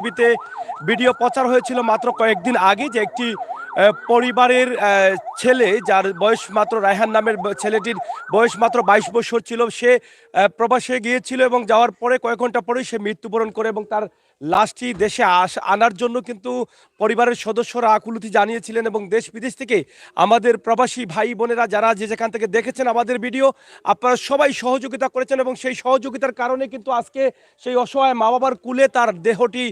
টিভিতে ভিডিও প্রচার হয়েছিল মাত্র কয়েকদিন আগে যে একটি পরিবারের ছেলে যার বয়স মাত্র রায়হান নামের ছেলেটির বয়স মাত্র 22 বছর ছিল। সে প্রবাসে গিয়েছিল এবং যাওয়ার পরে কয়েক ঘন্টা পরেই সে মৃত্যুবরণ করে এবং তার লাশটি দেশে আনার জন্য কিন্তু পরিবারের সদস্যরা আকুলতি জানিয়েছিলেন এবং দেশ বিদেশ থেকে আমাদের প্রবাসী ভাই বোনেরা যারা যে যেখান থেকে দেখেছেন আমাদের ভিডিও, আপনারা সবাই সহযোগিতা করেছেন এবং সেই সহযোগিতার কারণে কিন্তু আজকে সেই অসহায় মা বাবার কুলে তার দেহটি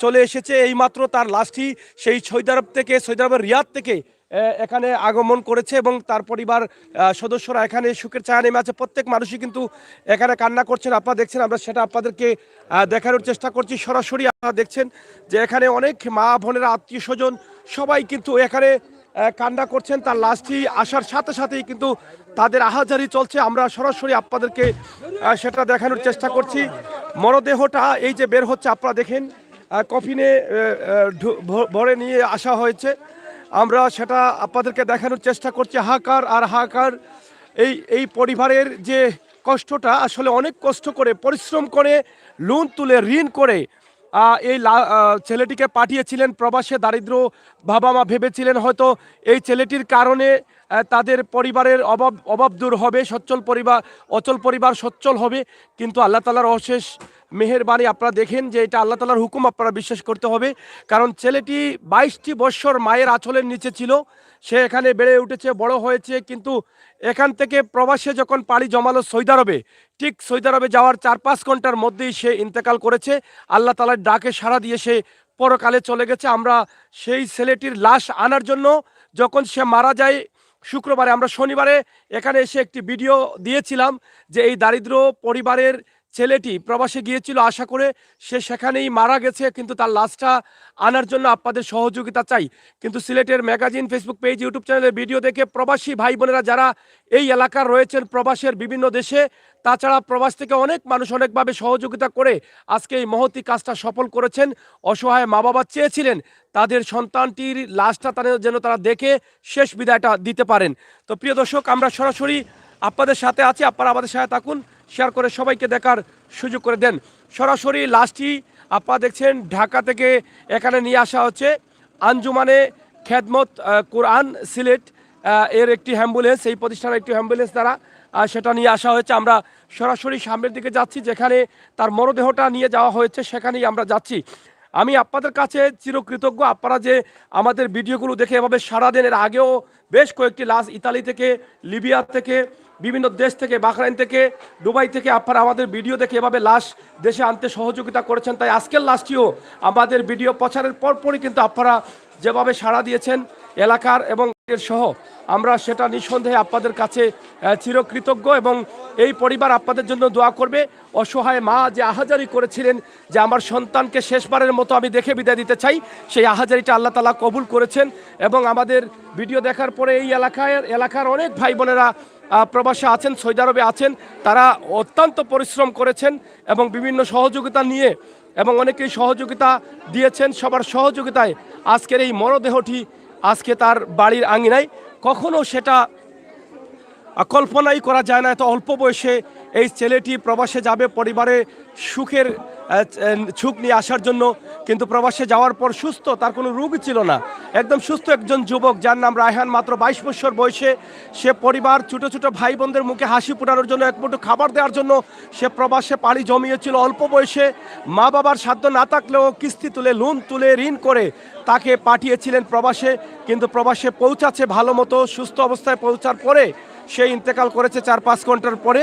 চলে এসেছে। এইমাত্র তার লাশটি সেই সৌদি আরবের রিয়াদ থেকে এখানে আগমন করেছে এবং তার পরিবার সদস্যরা এখানে সুখের ছায়া নেমে আছে। প্রত্যেক মানুষই কিন্তু এখানে কান্না করছেন, আপনারা দেখছেন, আমরা সেটা আপনাদেরকে দেখানোর চেষ্টা করছি সরাসরি। আপনারা দেখছেন যে এখানে অনেক মা বোনেরা, আত্মীয় স্বজন সবাই কিন্তু এখানে কান্না করছেন। তার লাশটি আসার সাথে সাথেই কিন্তু তাদের আহাজারি চলছে, আমরা সরাসরি আপনাদেরকে সেটা দেখানোর চেষ্টা করছি। মরদেহটা এই যে বের হচ্ছে, আপনারা দেখেন কফিনে ভরে নিয়ে আসা হয়েছে, আমরা সেটা আপনাদেরকে দেখানোর চেষ্টা করছি। হাহাকার আর হাহাকার, এই পরিবারের যে কষ্টটা, আসলে অনেক কষ্ট করে পরিশ্রম করে লোন তুলে ঋণ করে এই ছেলেটিকে পাঠিয়েছিলেন প্রবাসে। দারিদ্র বাবা মা ভেবেছিলেন হয়তো এই ছেলেটির কারণে তাদের পরিবারের অভাব দূর হবে, অচল পরিবার সচ্ছল হবে, কিন্তু আল্লাহ তাআলার অশেষ মেহেরবানি। আপনারা দেখেন যে এটা আল্লাহ তাআলার হুকুম, আপনারা বিশ্বাস করতে হবে। কারণ ছেলেটি 22টি বৎসর মায়ের আঁচলের নিচে ছিল, সে এখানে বেড়ে উঠেছে, বড় হয়েছে, কিন্তু এখান থেকে প্রবাসে যখন পাড়ি জমালো সৌদি আরবে, ঠিক সৌদি আরবে যাওয়ার 4-5 ঘন্টার মধ্যেই সে ইন্তেকাল করেছে। আল্লাহ তাআলার ডাকে সাড়া দিয়ে সে পরকালে চলে গেছে। আমরা সেই ছেলেটির লাশ আনার জন্য যখন সে মারা যায় শুক্রবারে, আমরা শনিবারে এখানে এসে একটি ভিডিও দিয়েছিলাম যে এই দারিদ্র পরিবারের ছেলেটি প্রবাসে গিয়েছিল আশা করে, সে সেখানেই মারা গেছে, কিন্তু তার লাশটা আনার জন্য আপনাদের সহযোগিতা চাই। কিন্তু সিলেটের ম্যাগাজিন, ফেসবুক পেজ, ইউটিউব চ্যানেলের ভিডিও দেখে প্রবাসী ভাই বোনেরা যারা এই এলাকার রয়েছেন প্রবাসের বিভিন্ন দেশে, তাছাড়া প্রবাস থেকে অনেক মানুষ অনেকভাবে সহযোগিতা করে আজকে এই মহতি কাজটা সফল করেছেন। অসহায় মা বাবা চেয়েছিলেন তাদের সন্তানটির লাশটা যেন তারা দেখে শেষ বিদায়টা দিতে পারেন। তো প্রিয় দর্শক, আমরা সরাসরি আপনাদের সাথে আছি, আপনারা আমাদের সাথে থাকুন, শেয়ার করে সবাইকে দেখার সুযোগ করে দেন। সরাসরি লাশটি আপনারা দেখছেন ঢাকা থেকে এখানে নিয়ে আসা হচ্ছে আঞ্জুমানে খেদমত কোরআন সিলেট এর একটি অ্যাম্বুলেন্স, এই প্রতিষ্ঠানের একটি অ্যাম্বুলেন্স দ্বারা সেটা নিয়ে আসা হয়েছে। আমরা সরাসরি সামনের দিকে যাচ্ছি, যেখানে তার মরদেহটা নিয়ে যাওয়া হয়েছে সেখানেই আমরা যাচ্ছি। আমি আপনাদের কাছে চিরকৃতজ্ঞ, আপনারা যে আমাদের ভিডিওগুলো দেখে এভাবে সারা দেন। এর আগেও বেশ কয়েকটি লাশ ইতালি থেকে, লিবিয়া থেকে, বিভিন্ন দেশ থেকে, বাহরাইন থেকে, দুবাই থেকে আপনারা আমাদের ভিডিও দেখে এভাবে লাশ দেশে আনতে সহযোগিতা করেছেন। তাই আজকের লাশটিও আমাদের ভিডিও প্রচারের পরপরই কিন্তু আপনারা যেভাবে সাড়া দিয়েছেন এলাকার এবং সহ, আমরা সেটা নিঃসন্দেহে আপনাদের কাছে চিরকৃতজ্ঞ এবং এই পরিবার আপনাদের জন্য দোয়া করবে। অসহায় মা যে আহাজারি করেছিলেন যে আমার সন্তানকে শেষবারের মতো আমি দেখে বিদায় দিতে চাই, সেই আহাজারিটা আল্লাহ তাআলা কবুল করেছেন এবং আমাদের ভিডিও দেখার পরে এই এলাকার অনেক ভাই বোনেরা প্রবাসে আছেন, সৌদি আরবে আছেন, তারা অত্যন্ত পরিশ্রম করেছেন এবং বিভিন্ন সহযোগিতা নিয়ে এবং অনেকেই সহযোগিতা দিয়েছেন। সবার সহযোগিতায় আজকের এই মরদেহটি আজকে তার বাড়ির আঙিনায়, কখনো সেটা কল্পনাই করা যায় না এত অল্প বয়সে এই ছেলেটি প্রবাসে যাবে পরিবারে সুখের সুখ নিয়ে আসার জন্য। কিন্তু প্রবাসে যাওয়ার পর সুস্থ, তার কোনো রোগ ছিল না, একদম সুস্থ একজন যুবক যার নাম রায়হান, মাত্র 22 বছর বয়সে সে পরিবার ছোটো ছোটো ভাই বোনদের মুখে হাসি ফোটানোর জন্য, এক মুঠো খাবার দেওয়ার জন্য সে প্রবাসে পাড়ি জমিয়েছিল। অল্প বয়সে মা বাবার সাধ্য না থাকলেও কিস্তি তুলে, লোন তুলে, ঋণ করে তাকে পাঠিয়েছিলেন প্রবাসে। কিন্তু প্রবাসে পৌঁছাচ্ছে ভালো মতো, সুস্থ অবস্থায় পৌঁছার পরে সে ইন্তেকাল করেছে 4-5 ঘন্টার পরে।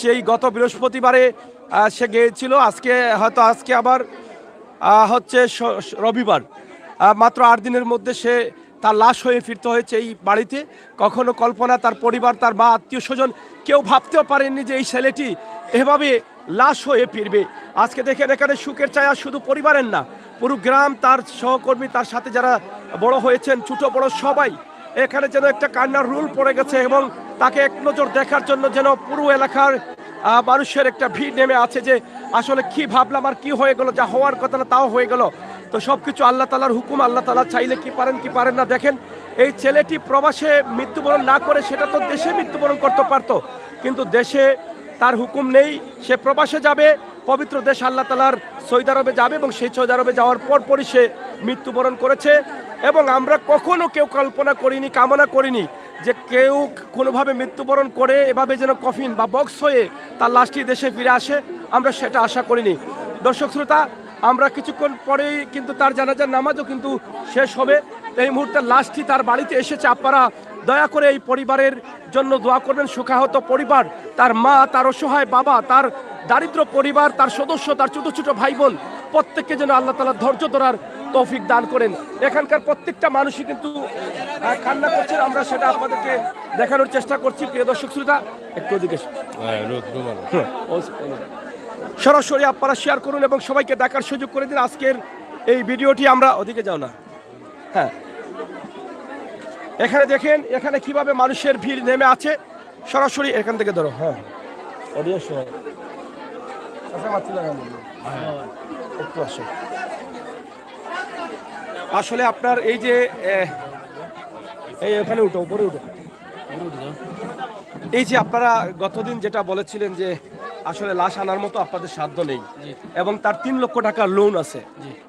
সেই গত বৃহস্পতিবারে সে গিয়েছিল, আজকে আবার হচ্ছে রবিবার, মাত্র 8 দিনের মধ্যে সে তার লাশ হয়ে ফিরতে হয়েছে এই বাড়িতে। কখনো কল্পনা তার পরিবার, তার বা আত্মীয় স্বজন কেউ ভাবতেও পারেননি যে এই ছেলেটি এভাবে লাশ হয়ে ফিরবে। আজকে দেখেন এখানে সুখের ছায়া শুধু পরিবারের না, পুরো গ্রাম, তার সহকর্মী, তার সাথে যারা বড় হয়েছেন, ছোট বড় সবাই এখানে যেন একটা কান্নার রুল পড়ে গেছে এবং তাকে এক নজর দেখার জন্য যেন পুরো এলাকার মানুষের একটা ভিড় নেমে আছে যে আসলে কি ভাবলাম আর কি হয়ে গেল, যা হওয়ার কথা না তাও হয়ে গেল। তো সব কিছু আল্লাহ তাআলার হুকুম, আল্লাহ তাআলা চাইলে কি পারেন না। দেখেন এই ছেলেটি প্রবাসে মৃত্যুবরণ না করে সেটা তো দেশে মৃত্যুবরণ করতে পারতো, কিন্তু দেশে তার হুকুম নেই, সে প্রবাসে যাবে, পবিত্র দেশ আল্লাহ তাআলার সৌদি আরবে যাবে এবং সেই সৌদি আরবে যাওয়ার পরপরই সে মৃত্যুবরণ করেছে। এবং আমরা কখনো কেউ কল্পনা করিনি, কামনা করিনি যে কেউ কোনোভাবে মৃত্যুবরণ করে এভাবে যেন কফিন বা বক্স হয়ে তার লাশটি দেশে ফিরে আসে, আমরা সেটা আশা করিনি। দর্শক শ্রোতা, আমরা কিছুক্ষণ পরেই কিন্তু তার জানাজার নামাজও কিন্তু শেষ হবে। এই মুহূর্তে লাশটি তার বাড়িতে এসেছে। আপনারা দয়া করে এই পরিবারের জন্য দোয়া করবেন। শোকাহত পরিবার, তার মা, তার অসহায় বাবা, তার দারিদ্র পরিবার, তার সদস্য, তার ছোট ছোট ভাই বোন, প্রত্যেককে যেন আল্লাহ তাআলা ধৈর্য ধরার তৌফিক দান করেন। এখানকার প্রত্যেকটা মানুষই কিন্তু কান্না করছেন, আমরা সেটা আপনাদেরকে দেখানোর চেষ্টা করছি। প্রিয় দর্শক শ্রোতা, একটু ওদিকে সরাসরি আপনারা শেয়ার করুন এবং সবাইকে দেখার সুযোগ করে দিন আজকের এই ভিডিওটি। আমরা ওদিকে যাও না, হ্যাঁ, এখানে দেখেন এখানে কিভাবে মানুষের ভিড় নেমে আছে। সরাসরি এখান থেকে ধরো, হ্যাঁ, একটু আসো। আসলে আপনার এই যে এই এখানে উঠো, উপরে উঠো। এই যে আপনারা গতদিন যেটা বলেছিলেন যে আসলে লাশ আনার মতো আপনাদের সাধ্য নেই এবং তার 3 লক্ষ টাকা লোন আছে,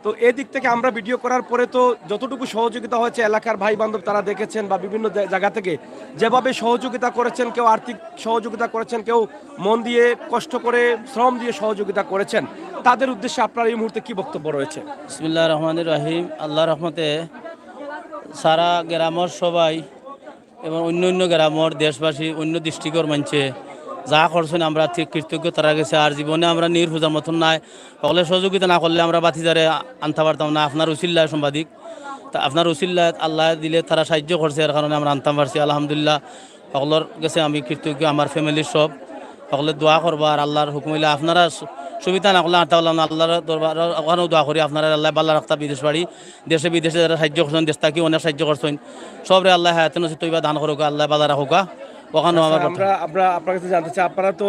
তো এদিক থেকে আমরা ভিডিও করার পরে তো যতটুকু সহযোগিতা হয়েছে এলাকার ভাই বান্ধব তারা দেখেছেন বা বিভিন্ন জায়গা থেকে যেভাবে সহযোগিতা করেছেন, কেউ আর্থিক সহযোগিতা করেছেন, কেউ মন দিয়ে কষ্ট করে শ্রম দিয়ে সহযোগিতা করেছেন, তাদের উদ্দেশ্যে আপনার এই মুহূর্তে কি বক্তব্য রয়েছে? বিসমিল্লাহির রহমানির রহিম। আল্লাহর রহমতে সারা গ্রামের সবাই এবং অন্য অন্য গ্রামের দেশবাসী, অন্য ডিস্ট্রিক্টের মানছে যা করছেন আমরা ঠিক কৃতজ্ঞ তারা গেছে। আর জীবনে আমরা নির্ভুজার মতন নাই, সকলে সহযোগিতা না করলে আমরা বাতিজারে আনতে পারতাম না। আপনার উসিল্লায় সাংবাদিক, তা আপনার উসিল্লায় আল্লাহ দিলে তারা সাহায্য করছে, এর কারণে আমরা আনতে পারছি। আলহামদুলিল্লাহ, সকলের গেছে আমি কৃতজ্ঞ, আমার ফ্যামিলির সব সকলে দোয়া করবা। আর আল্লাহর হুকুমিল্লা আপনারা সুবিধা না করলে আনতে পারলাম না, আল্লাহর দরবার ওখানেও দোয়া করি আপনারা আল্লাহ বাল্লা রাখতা বিদেশ বাড়ি, দেশে বিদেশে যারা সাহায্য করছেন, দেশ থাকি অনেক সাহায্য করছেন, সবরে আল্লাহ হায়াতে নসিব তৈবা দান করুক, আল্লাহ বাল্লা রাখুকা। ওখানেও আমরা আপনার কাছে জানতে চাই, আপনারা তো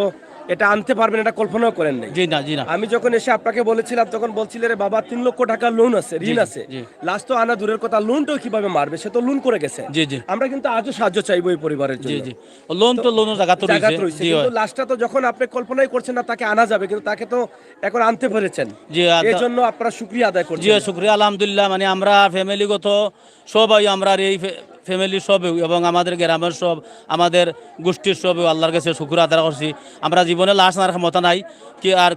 এটা আনতে পারবেন এটা কল্পনাও করেন নাই? জি না, জি না। আমি যখন এসে আপনাকে বলেছিলাম তখন বলছিলেন রে বাবা 3 লক্ষ টাকা লোন আছে, ঋণ আছে, লাস্ট তো আনা দূরের কথা, লোনটাও কিভাবে মারবে, সে তো লোন করে গেছে। জি জি, আমরা কিন্তু আজও সাহায্য চাইবো এই পরিবারের জন্য। জি জি, লোন তো লোনের জায়গা তো রয়েছে, কিন্তু লাস্টটা তো যখন আপনি কল্পনাই করছেন না তাকে আনা যাবে, কিন্তু তাকে তো এখন আনতে পেরেছেন, জি, এই জন্য আপনারা শুকরিয়া আদায় করছেন। জি শুকরিয়া, আলহামদুলিল্লাহ। মানে আমরা ফ্যামিলিগত সবাই, আমরা এই ফ্যামিলি সব এবং আমাদের গ্রামের সব, আমাদের গোষ্ঠীর সব আল্লাহর কাছে শুকর আদায় করছি। আমরা জীবনে লাশ আনার ক্ষমতা নাই কি, আর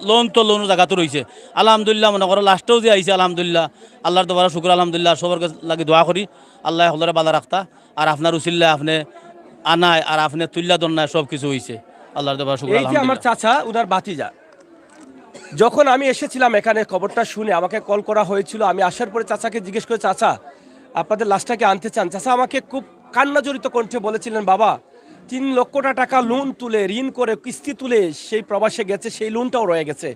লোন তো লোনের জায়গা তো রয়েছে। আলহামদুলিল্লাহ, মনে করো লাস্টেও যে আইছে, আলহামদুলিল্লাহ, আল্লাহর দরবারে শুকর। আলহামদুলিল্লাহ, সবার কাছে লাগি দোয়া করি আল্লাহ হলরে বালা রাখতা। আর আপনার উসিল্লা আপনি আনায় আর আপনি তুল্লা দন্নায় সব কিছু হয়েছে, আল্লাহর দরবারে শুকর। এই যে আমার চাচা, উনার ভাতিজা, যখন আমি এসেছিলাম এখানে খবরটা শুনে আমাকে কল করা হয়েছিল। আমি আসার পরে চাচাকে জিজ্ঞেস করে, চাচা আপনাদের লাশটাকে আনতে চান? চাচা আমাকে খুব কান্নাজড়িত কণ্ঠে বলেছিলেন, বাবা 3 লক্ষ টাকা লোন তুলে, ঋণ করে, কিস্তি তুলে সেই প্রবাসে গেছে, সেই লোনটাও রয়ে গেছে,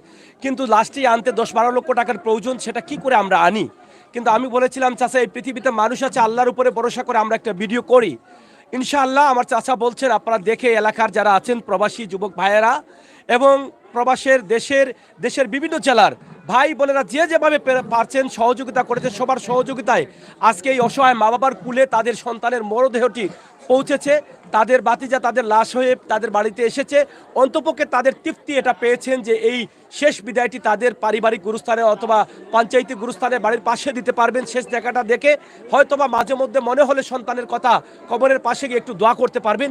কিন্তু লাশটি আনতে 10-12 লক্ষ টাকার প্রয়োজন, সেটা কি করে আমরা আনি? কিন্তু আমি বলেছিলাম, চাচা এই পৃথিবীতে মানুষ আছে, আল্লাহর উপরে ভরসা করে আমরা একটা ভিডিও করি, ইনশাআল্লাহ। আমার চাচা বলছেন আপনারা দেখে, এলাকার যারা আছেন প্রবাসী যুবক ভাইয়েরা এবং প্রবাসের দেশের বিভিন্ন জেলার ভাই বোনেরা যে যেভাবে পারছেন সহযোগিতা করেছে, সবার সহযোগিতায় আজকে এই অসহায় মা বাবার কুলে তাদের সন্তানের মরদেহটি পৌঁছেছে। তাদের বাতিজা তাদের লাশ হয়ে তাদের বাড়িতে এসেছে। অন্তপক্ষে তাদের তৃপ্তি এটা পেয়েছেন যে এই শেষ বিদায়টি তাদের পারিবারিক গুরুস্থানে অথবা পঞ্চায়েতি গুরুস্থানে বাড়ির পাশে দিতে পারবেন। শেষ দেখাটা দেখে হয়তোবা মাঝে মধ্যে মনে হলে সন্তানের কথা কবরের পাশে গিয়ে একটু দোয়া করতে পারবেন।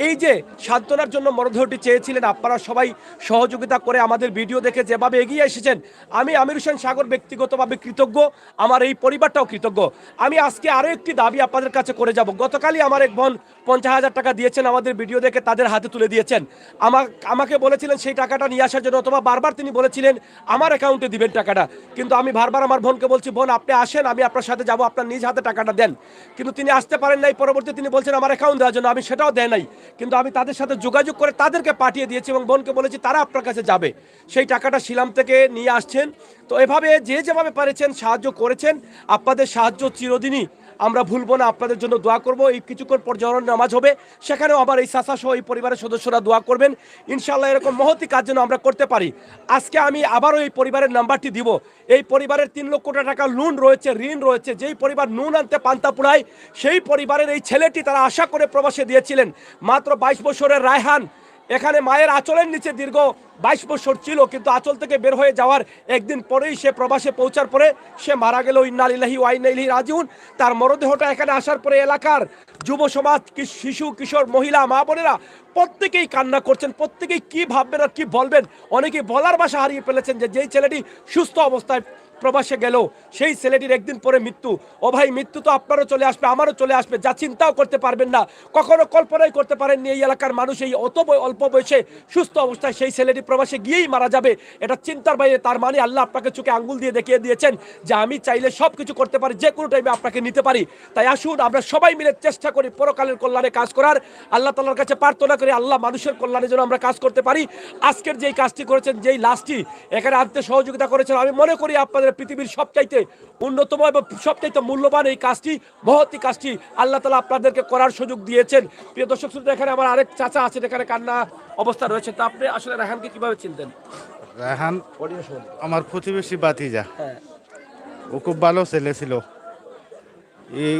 এই যে সান্ত্বনার জন্য মরদেহটি চেয়েছিলেন, আপনারা সবাই সহযোগিতা করে আমাদের ভিডিও দেখে যেভাবে এগিয়ে এসেছেন, আমি আমির হোসেন সাগর ব্যক্তিগতভাবে কৃতজ্ঞ, আমার এই পরিবারটাও কৃতজ্ঞ। আমি আজকে আরও একটি দাবি আপনাদের কাছে করে যাব। গতকালই আমার এক বোন 50,000 টাকা দিয়েছেন, আমাদের ভিডিও দেখে তাদের হাতে তুলে দিয়েছেন। আমাকে বলেছিলেন সেই টাকাটা নিয়ে আসার জন্য, অথবা বারবার তিনি বলেছিলেন আমার অ্যাকাউন্টে দিবেন টাকাটা, কিন্তু আমি বারবার আমার বোনকে বলছি, বোন আপনি আসেন, আমি আপনার সাথে যাব, আপনার নিজ হাতে টাকাটা দেন, কিন্তু তিনি আসতে পারেন নাই। পরবর্তী তিনি বলছেন আমার অ্যাকাউন্ট দেওয়ার জন্য, আমি সেটাও দেয় নাই, কিন্তু আমি তাদের সাথে যোগাযোগ করে তাদেরকে পাঠিয়ে দিয়েছি এবং বোনকে বলেছি তারা আপনার কাছে যাবে, সেই টাকাটা শিলাম থেকে নিয়ে আসছেন। তো এভাবে যে যেভাবে পারেছেন সাহায্য করেছেন, আপনাদের সাহায্য চিরদিনই আমরা ভুলবো না, আপনাদের জন্য দোয়া করব। এই কিছুক্ষণ পর জহর নামাজ হবে, সেখানেও আবার এই চাচা সহ এই পরিবারের সদস্যরা দোয়া করবেন, ইনশাআল্লাহ এরকম মহতি কাজ যেন আমরা করতে পারি। আজকে আমি আবারও এই পরিবারের নাম্বারটি দিব। এই পরিবারের 3 লক্ষ টাকা লোন রয়েছে, ঋণ রয়েছে। যেই পরিবার নুন আনতে পান্তা পুরায়, সেই পরিবারের এই ছেলেটি তারা আশা করে প্রবাসে দিয়েছিলেন। মাত্র 22 বছরের রায়হান এখানে মায়ের আঁচলের নিচে দীর্ঘ 22 বছর ছিল, কিন্তু আঁচল থেকে বের হয়ে যাওয়ার একদিন পরেই সে প্রবাসে পৌঁছার পরে সে মারা গেল। ইন্না লিল্লাহি ওয়া ইন্না ইলাইহি রাজিউন। তার মরদেহটা এখানে আসার পরে এলাকার যুব সমাজ, শিশু কিশোর, মহিলা, মা বোনেরা প্রত্যেকেই কান্না করছেন। প্রত্যেকেই কি ভাববেন আর কি বলবেন, অনেকেই বলার ভাষা হারিয়ে ফেলেছেন যে যেই ছেলেটি সুস্থ অবস্থায় প্রবাসে গেল সেই ছেলেটির একদিন পরে মৃত্যু। ও ভাই, মৃত্যু তো আপনারও চলে আসবে, আমারও চলে আসবে, যা চিন্তাও করতে পারবেন না, কখনো কল্পনাই করতে পারেননি এই এলাকার মানুষ এই অল্প বয়সে সুস্থ অবস্থায় সেই ছেলেটি প্রবাসে গিয়েই মারা যাবে। এটা চিন্তার বাইরে। তার মানে আল্লাহ আপনাকে চোখে আঙ্গুল দিয়ে দেখিয়ে দিয়েছেন যে আমি চাইলে সব কিছু করতে পারি, যে কোনো টাইমে আপনাকে নিতে পারি। তাই আসুন আমরা সবাই মিলে চেষ্টা করি পরকালের কল্যাণে কাজ করার। আল্লাহ তাআলার কাছে প্রার্থনা করি আল্লাহ মানুষের কল্যাণের জন্য আমরা কাজ করতে পারি। আজকের যেই কাজটি করেছেন, যেই লাশটি এখানে আনতে সহযোগিতা করেছেন, আমি মনে করি আপনাদের পৃথিবীর সবচাইতে অন্যতম এবং সবচাইতে মূল্যবান এই কাজটি, মহৎ কাজটি আল্লাহ তাআলা আপনাদেরকে করার সুযোগ দিয়েছেন। প্রিয় দর্শক শ্রোতা, এখানে আমার আরেক চাচা আছেন, এখানে কান্না অবস্থা রয়েছে। তো আপনি আসলে রায়হানকে কিভাবে চিনতেন? রায়হান আমার প্রতিবেশী বাতিজা। হ্যাঁ, ও খুব ভালো ছেলে ছিল। এই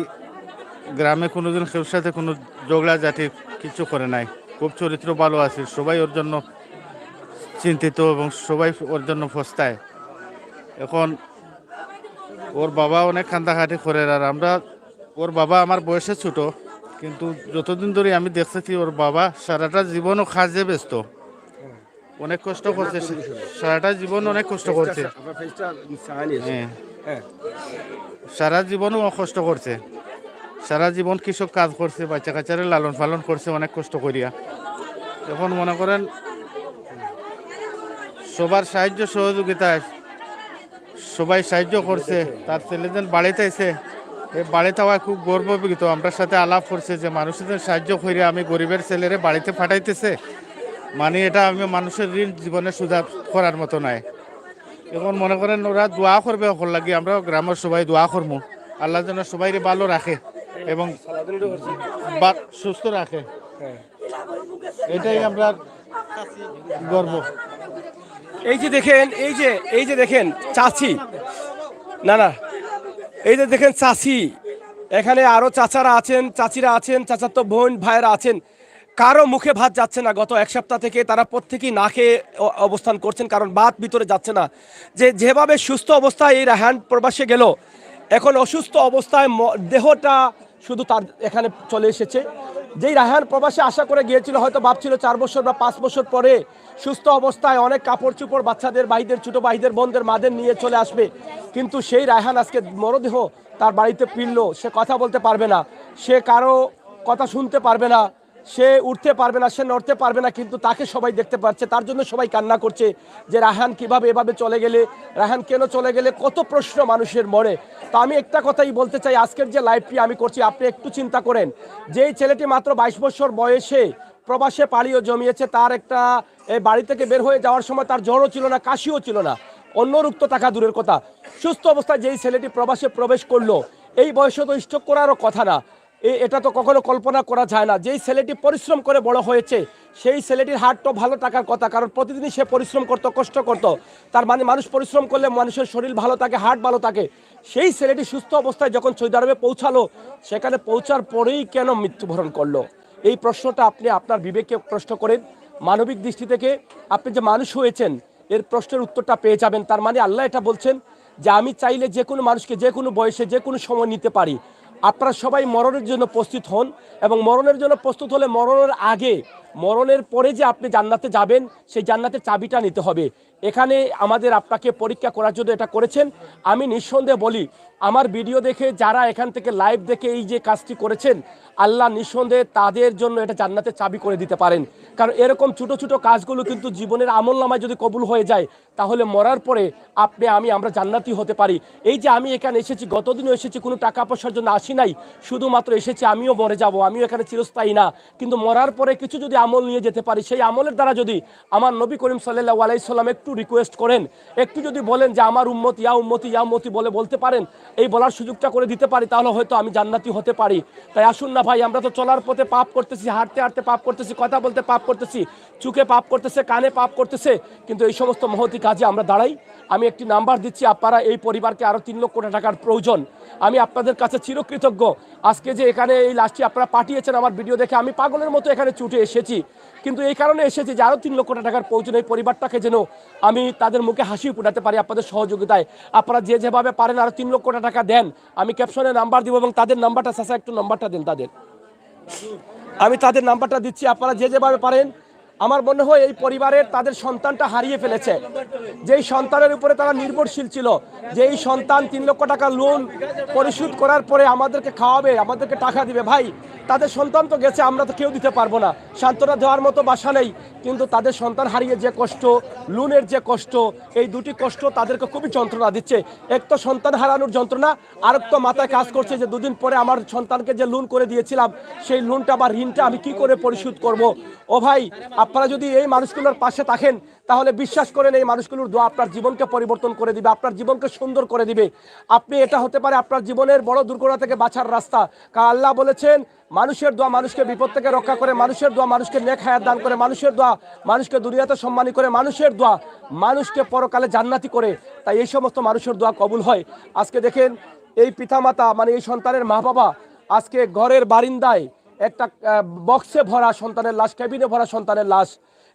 গ্রামে কোনোদিন কেউর সাথে কোনো ঝগড়া জাতি কিছু করে নাই। খুব চরিত্র ভালো আছে, সবাই ওর জন্য চিন্তিত এবং সবাই ওর জন্য ফস্তায়। এখন ওর বাবা অনেক কান্দাকাটি করে, আর আমরা, ওর বাবা আমার বয়সে ছোট, কিন্তু যতদিন ধরে আমি দেখতেছি ওর বাবা সারাটা জীবনও কাজে ব্যস্ত, অনেক কষ্ট করছে, সারাটা জীবন অনেক কষ্ট করছে। হ্যাঁ, হ্যাঁ, সারা জীবনও ও কষ্ট করছে, সারা জীবন কৃষক কাজ করছে, বাচ্চা কাচ্চারে লালন পালন করছে অনেক কষ্ট করিয়া। এখন মনে করেন সবার সাহায্য সহযোগিতায় সবাই সাহায্য করছে। তার ছেলেদের বাড়িতে এসে এই বাড়িতে হওয়া খুব গর্ববিত। আমরা সাথে আলাপ করছে যে মানুষদের সাহায্য করে আমি গরিবের ছেলেরে বাড়িতে পাঠাইতেছে, মানে এটা আমি মানুষের ঋণ জীবনে সুদা করার মতো নাই। এখন মনে করেন ওরা দোয়া করবে ওর লাগি, আমরা গ্রামের সবাই দোয়া করবো আল্লাহ যেন সবাই ভালো রাখে এবং সুস্থ রাখে, এটাই আমরা গর্ব। এই যে দেখেন, এই যে দেখেন চাচি, না, এই যে দেখেন চাচি, এখানে আরো চাচারা আছেন, চাচিরা আছেন, চাচাতো বোন ভাইয়েরা আছেন। কারো মুখে ভাত যাচ্ছে না। গত এক সপ্তাহ থেকে তারা প্রত্যেকেই না খেয়ে অবস্থান করছেন, কারণ ভাত ভিতরে যাচ্ছে না। যেভাবে সুস্থ অবস্থায় এই রায়হান প্রবাসে গেল, এখন অসুস্থ অবস্থায় দেহটা শুধু তার এখানে চলে এসেছে। যেই রায়হান প্রবাসে আশা করে গিয়েছিল, হয়তো ভাবছিল 4 বছর বা 5 বছর পরে সুস্থ অবস্থায় অনেক কাপড় চোপড় বাচ্চাদের, ভাইদের, ছোটো ভাইদের, বোনদের, মাদের নিয়ে চলে আসবে। কিন্তু সেই রায়হান আজকে মরদেহ তার বাড়িতে ফিরল। সে কথা বলতে পারবে না, সে কারো কথা শুনতে পারবে না, সে উঠতে পারবে না, সে নড়তে পারবে না, কিন্তু তাকে সবাই দেখতে পাচ্ছে। তার জন্য সবাই কান্না করছে যে রায়হান কিভাবে এভাবে চলে গেলে, রায়হান কেন চলে গেলে, কত প্রশ্ন মানুষের মনে। তো আমি একটা কথাই বলতে চাই, আজকের যে লাইভটি আমি করছি, আপনি একটু চিন্তা করেন, যেই ছেলেটি মাত্র 22 বছর বয়সে প্রবাসে পাড়িও জমিয়েছে, তার একটা বাড়ি থেকে বের হয়ে যাওয়ার সময় তার জ্বরও ছিল না, কাশিও ছিল না, অন্য রুক্ত থাকা দূরের কথা, সুস্থ অবস্থায় যেই ছেলেটি প্রবাসে প্রবেশ করলো, এই বয়সে তো স্ট্রোক করারও কথা না। এটা তো কখনো কল্পনা করা যায় না। যেই ছেলেটি পরিশ্রম করে বড় হয়েছে, সেই ছেলেটির হার্টও ভালো থাকার কথা, কারণ প্রতিদিনই সে পরিশ্রম করতো, কষ্ট করতো। তার মানে মানুষ পরিশ্রম করলে মানুষের শরীর ভালো থাকে, হার্ট ভালো থাকে। সেই ছেলেটি সুস্থ অবস্থায় যখন সৌদি আরবে পৌঁছালো, সেখানে পৌঁছার পরেই কেন মৃত্যুবরণ করলো? এই প্রশ্নটা আপনি আপনার বিবেকে প্রশ্ন করেন। মানবিক দৃষ্টি থেকে আপনি যে মানুষ হয়েছেন, এর প্রশ্নের উত্তরটা পেয়ে যাবেন। তার মানে আল্লাহ এটা বলছেন যে আমি চাইলে যে কোনো মানুষকে যে কোনো বয়সে যে কোনো সময় নিতে পারি। আপনারা সবাই মরণের জন্য প্রস্তুত হন, এবং মরণের জন্য প্রস্তুত হলে মরণের আগে, মরণের পরে যে আপনি জান্নাতে যাবেন, সেই জান্নাতের চাবিটা নিতে হবে। এখানে আমাদের আপনাকে পরীক্ষা করার জন্য এটা করেছেন। আমি নিঃসন্দেহে বলি, আমার ভিডিও দেখে যারা এখান থেকে লাইভ দেখে এই যে কাজটি করেছেন, আল্লাহ নিঃসন্দেহে তাদের জন্য এটা জান্নাতের চাবি করে দিতে পারেন। কারণ এরকম ছোটো ছোটো কাজগুলো কিন্তু জীবনের আমলনামায় যদি কবুল হয়ে যায়, তাহলে মরার পরে আমরা জান্নাতি হতে পারি। এই যে আমি এখানে এসেছি, গতদিনও এসেছি, কোনো টাকা পয়সার জন্য আসি নাই, শুধুমাত্র এসেছি আমিও মরে যাব, আমিও এখানে চিরস্থায়ী না। কিন্তু মরার পরে কিছু যদি আমল নিয়ে যেতে পারি, সেই আমলের দ্বারা যদি আমার নবী করিম সাল্লাল্লাহু আলাইহি সাল্লাম একটু রিকোয়েস্ট করেন, একটু যদি বলেন যে আমার উম্মত ইয়া উম্মতি ইয়া উম্মতি বলতে পারেন, এই বলার সুযোগটা করে দিতে পারি, তাহলে হয়তো আমি জান্নাতি হতে পারি। তাই আসুন না ভাই, আমরা তো চলার পথে পাপ করতেছি, হাঁটতে হাঁটতে পাপ করতেছি, কথা বলতে পাপ করতেছি, চোখে পাপ করতেছে, কানে পাপ করতেছে, কিন্তু এই সমস্ত মহতি কাজে আমরা দাঁড়াই। আমি একটি নাম্বার দিচ্ছি, আপনারা এই পরিবারকে আরও 3 লক্ষ টাকার প্রয়োজন। আমি আপনাদের কাছে চিরকৃতজ্ঞ। আজকে যে এখানে এই লাশটি আপনারা পাঠিয়েছেন, আমার ভিডিও দেখে আমি পাগলের মতো এখানে ছুটে এসেছি। কিন্তু এই কারণে এসেছি যে আরও 3 লক্ষ টাকার প্রয়োজন, এই পরিবারটাকে যেন আমি তাদের মুখে হাসি ফোটাতে পারি আপনাদের সহযোগিতায়। আপনারা যে যেভাবে পারেন আরও 3 লক্ষ টাকা দেন, আমি ক্যাপশনে নাম্বার দিব এবং তাদের নাম্বারটা চাচা একটু নাম্বারটা দেন তাদের, আমি তাদের নাম্বারটা দিচ্ছি, আপনারা যে যেভাবে পারেন। আমার মনে হয় এই পরিবারের তাদের সন্তানটা হারিয়ে ফেলেছে, যেই সন্তানের উপরে তারা নির্ভরশীল ছিল, যেই সন্তান 3 লক্ষ টাকা লোন পরিশোধ করার পরে আমাদেরকে খাওয়াবে, আমাদেরকে টাকা দিবে। ভাই, তাদের সন্তান তো গেছে, আমরা তো কেউ দিতে পারবো না, সান্ত্বনা দেওয়ার মতো বাসা নেই, কিন্তু তাদের সন্তান হারিয়ে যে কষ্ট, লোনের যে কষ্ট, এই দুটি কষ্ট তাদেরকে খুবই যন্ত্রণা দিচ্ছে। এক তো সন্তান হারানোর যন্ত্রণা, আর তো মাথায় কাজ করছে যে দুদিন পরে আমার সন্তানকে যে লোন করে দিয়েছিলাম সেই লোনটা বা ঋণটা আমি কি করে পরিশোধ করব। ও ভাই, আপনারা যদি এই মানুষগুলোর পাশে থাকেন তাহলে বিশ্বাস করেন এই মানুষগুলোর দোয়া আপনার জীবনকে পরিবর্তন করে দিবে, আপনার জীবনকে সুন্দর করে দিবে। আপনি এটা হতে পারে আপনার জীবনের বড় দুর্ঘটনা থেকে বাঁচার রাস্তা। কারণ আল্লাহ বলেছেন মানুষের দোয়া মানুষকে বিপদ থেকে রক্ষা করে, মানুষের দোয়া মানুষকে নেক হায়াত দান করে, মানুষের দোয়া মানুষকে দুনিয়াতে সম্মানী করে, মানুষের দোয়া মানুষকে পরকালে জান্নাতি করে। তাই এই সমস্ত মানুষের দোয়া কবুল হয়। আজকে দেখেন এই পিতামাতা মানে এই সন্তানের মা বাবা আজকে ঘরের বারিন্দায় একটা বক্সে ভরা সন্তানের লাশ, ক্যাবিনে ভরা সন্তানের লাশ,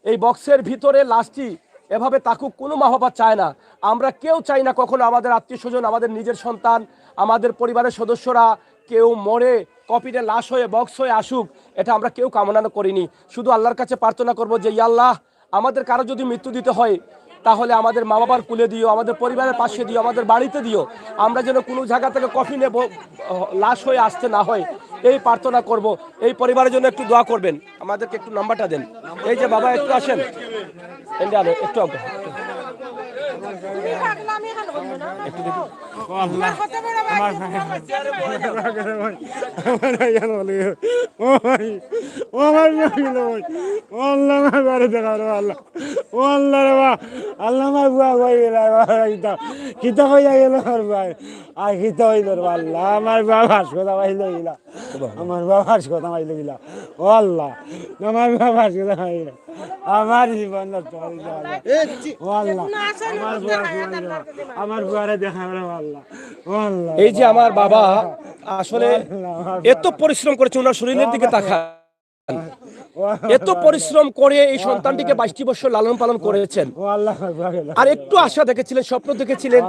এই বক্সের ভিতরে লাশটি এভাবে তাকুক কোনো মা বাবা চায় না। আমরা কেউ চাই না কখনো আমাদের আত্মীয় স্বজন, আমাদের নিজের সন্তান, আমাদের পরিবারের সদস্যরা কেউ মরে কপিটে লাশ হয়ে বক্স হয়ে আসুক, এটা আমরা কেউ কামনা করিনি। শুধু আল্লাহর কাছে প্রার্থনা করব যে ইয়া আল্লাহ, আমাদের কারো যদি মৃত্যু দিতে হয় তাহলে আমাদের মা বাবার কুলে দিও, আমাদের পরিবারের পাশে দিও, আমাদের বাড়িতে দিও, আমরা যেন কোনো জায়গা থেকে কফিনে লাশ হয়ে আসতে না হয়, এই প্রার্থনা করব। এই পরিবারের জন্য একটু দোয়া করবেন, আমাদেরকে একটু নাম্বারটা দেন। এই যে বাবা একটু আসেন, একটু একটু দেখুন। আমার বাবার কথা পাইল গিলা, আমার বাবার কথা পাইল গিলা, ও আল্লাহ আমার বাবার কথা পাইল, আমার জীবন আমার বুয়ারে দেখা আল্লাহ। এই যে আমার বাবা আসলে এত পরিশ্রম করেছে, ওনার শরীরের দিকে তাকান, এত পরিশ্রম করে এই সন্তানটিকে 22 বছর লালন পালন করেছেন। আর একটু আশা দেখেছিলেন, স্বপ্ন দেখেছিলেন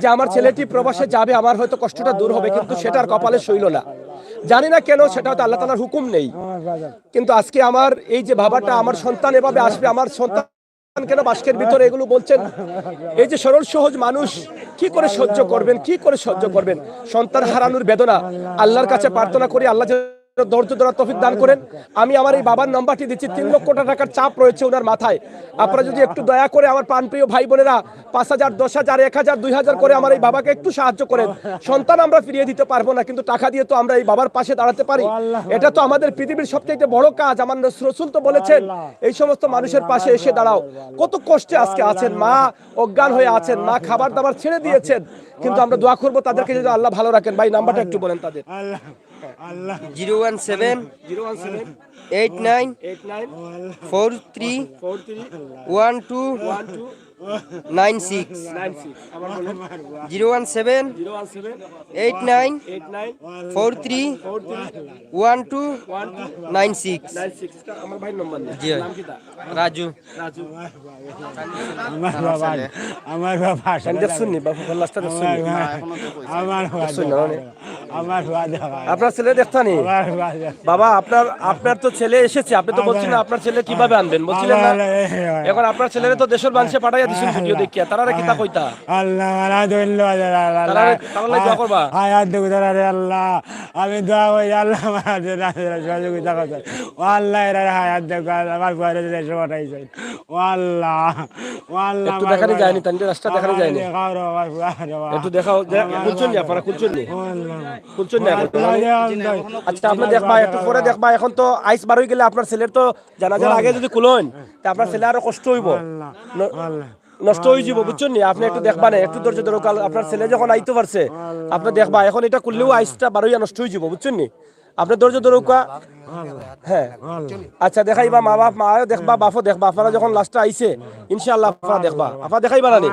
যে আমার ছেলেটি প্রবাসে যাবে, আমার হয়তো কষ্টটা দূর হবে, কিন্তু সেটার কপালে সইল না। জানি না কেন, সেটা হয়তো আল্লাহ তাআলার হুকুম নেই। কিন্তু আজকে আমার এই যে বাবাটা, আমার সন্তান এভাবে আসবে, আমার সন্তান কেন বাস্কের ভিতরে, এগুলো বলছেন। এই যে সরল সহজ মানুষ কি করে সহ্য করবেন, কি করে সহ্য করবেন সন্তান হারানোর বেদনা। আল্লাহর কাছে প্রার্থনা করি আল্লাহ ধৈর্য ধরার তৌফিক দান করেন। আমি আমার এই বাবার নাম্বারটি দিচ্ছি, 3 লক্ষ টাকার চাপ রয়েছে ওনার মাথায়। আপনারা যদি একটু দয়া করে আমার প্রাণপ্রিয় ভাই বোনেরা 5,000, 10,000, 1,000, 2,000 করে আমার এই বাবাকে একটু সাহায্য করেন। সন্তান আমরা ফিরিয়ে দিতে পারবো না, কিন্তু টাকা দিয়ে তো আমরা এই বাবার পাশে দাঁড়াতে পারি। এটা তো আমাদের পৃথিবীর সবচেয়ে বড় কাজ। আমার রাসূল তো বলেছেন এই সমস্ত মানুষের পাশে এসে দাঁড়াও। কত কষ্টে আজকে আছেন, মা অজ্ঞান হয়ে আছেন, মা খাবার দাবার ছেড়ে দিয়েছেন, কিন্তু আমরা দোয়া করবো তাদেরকে যদি আল্লাহ ভালো রাখেন। ভাই নাম্বারটা একটু বলেন তাদের। 017 89 43 12 96 017 89 43 12 96। আমার ভাই নম্বর জি রাজু। আমার বাবা শুননি বাবু লাস্টটা শুননি আমার আপনার ছেলে দেখতানি বাবা, আপনার তো ছেলে এসেছে, আপনি তো বলছেন না আপনার ছেলে কিভাবে আনবেন, বলছিলেন না? এখন আপনার ছেলেরে তো দেশের মানুষে পাঠাইয়া দিছেন ভিডিও দেখিয়া, তারা কি তা কইতা আল্লাহ দোয়া করবা। আল্লাহ আমি দোয়া করি আল্লাহ সহযোগিতা করতে, ও আল্লাহ এরা হায়াত দেখো, আমার ঘরে দেশে পাঠাইছে, ও আল্লাহ ও আল্লাহ। একটু দেখানি যায়নি, তাই রাস্তা দেখানি যায়নি, একটু দেখাও। খুলছেন নি আপনারা, খুলছেন নি, খুলছেন নি? আচ্ছা আপনি দেখবা, একটু পরে দেখবা। এখন তো আইস বার হয়ে গেলে আপনার ছেলের তো জানাজার আগে যদি খুলেন তা আপনার ছেলে আরো কষ্ট হইব, নষ্ট হয়ে যাব, বুঝছেন নি? আপনি একটু দেখবা না, একটু ধৈর্য ধরো, কাল আপনার ছেলে যখন আইতে পারছে আপনি দেখবা। এখন এটা করলেও আইসটা বার হইয়া নষ্ট হয়ে যাব, বুঝছেন নি? আপনি ধৈর্য ধরো। হ্যাঁ আচ্ছা দেখাইবা মা বাপ মা দেখবা বাপও দেখবা আপনারা যখন লাস্টে আইছে ইনশাআল্লাহ আপনারা দেখবা আপনারা দেখাইবা না নি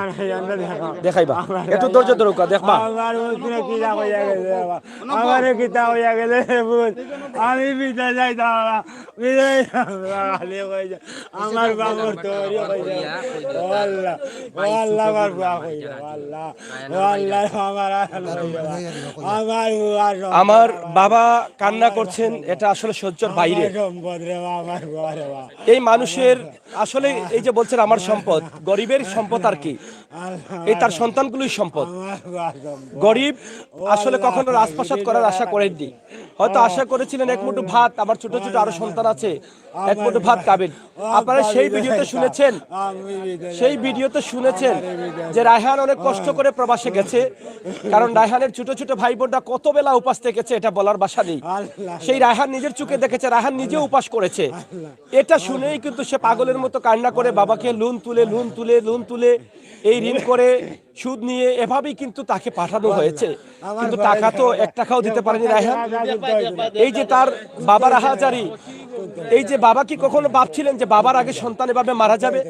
দেখাইবা একটু ধৈর্য ধরুকা দেখবা আমার বুঝতে কি যা হইয়া গেছে বাবা আমার কিতা হইয়া গেছে বুঝ আমি বিদা যাইতাম না বিদায় খালি হয়ে যায় আমার বাবুর তোরি হয়ে যায় আল্লাহ আল্লাহ আমার বাবা হয়ে যায় আল্লাহ আল্লাহ আমার বাবা কান্না করছেন এটা আসলে সহ্যের বাইরে সম্পদ রে আমার ঘরে বাবা এই মানুষের আসলে এই যে বলছেন আমার সম্পদ গরিবের সম্পদ আর কি এই তার সন্তানগুলোই সম্পদ গরিব আসলে কখনো রাজপ্রাসাদ করার আশা করেননি হয়তো আশা করেছিলেন এক মুঠো ভাত আমার ছোট ছোট আরো সন্তান আছে এক মুঠো ভাত খাবেন আপনারা সেই ভিডিওতে শুনেছেন যে রায়হান অনেক কষ্ট করে প্রবাসে গেছে কারণ রায়হানের ছোট ছোট ভাই বোনরা কত বেলা উপাস থেকেছে এটা বলার ভাষা নেই সেই রায়হান নিজের চোখে দেখেছে রায়হান নিজে উপাস করেছে এটা শুনেই কিন্তু সে পাগলের মতো কান্না করে বাবাকে লোন তুলে এই ঋণ করে সুদ নিয়ে এভাবেই কিন্তু তাকে পাঠানো হয়েছে কিন্তু টাকা তো এক টাকাও দিতে পারেনি রায়হান এই যে তার বাবার আহাজারি এই যে বাবা কি কখনো ভাবছিলেন যে বাবার আগে সন্তান এভাবে মারা যাবে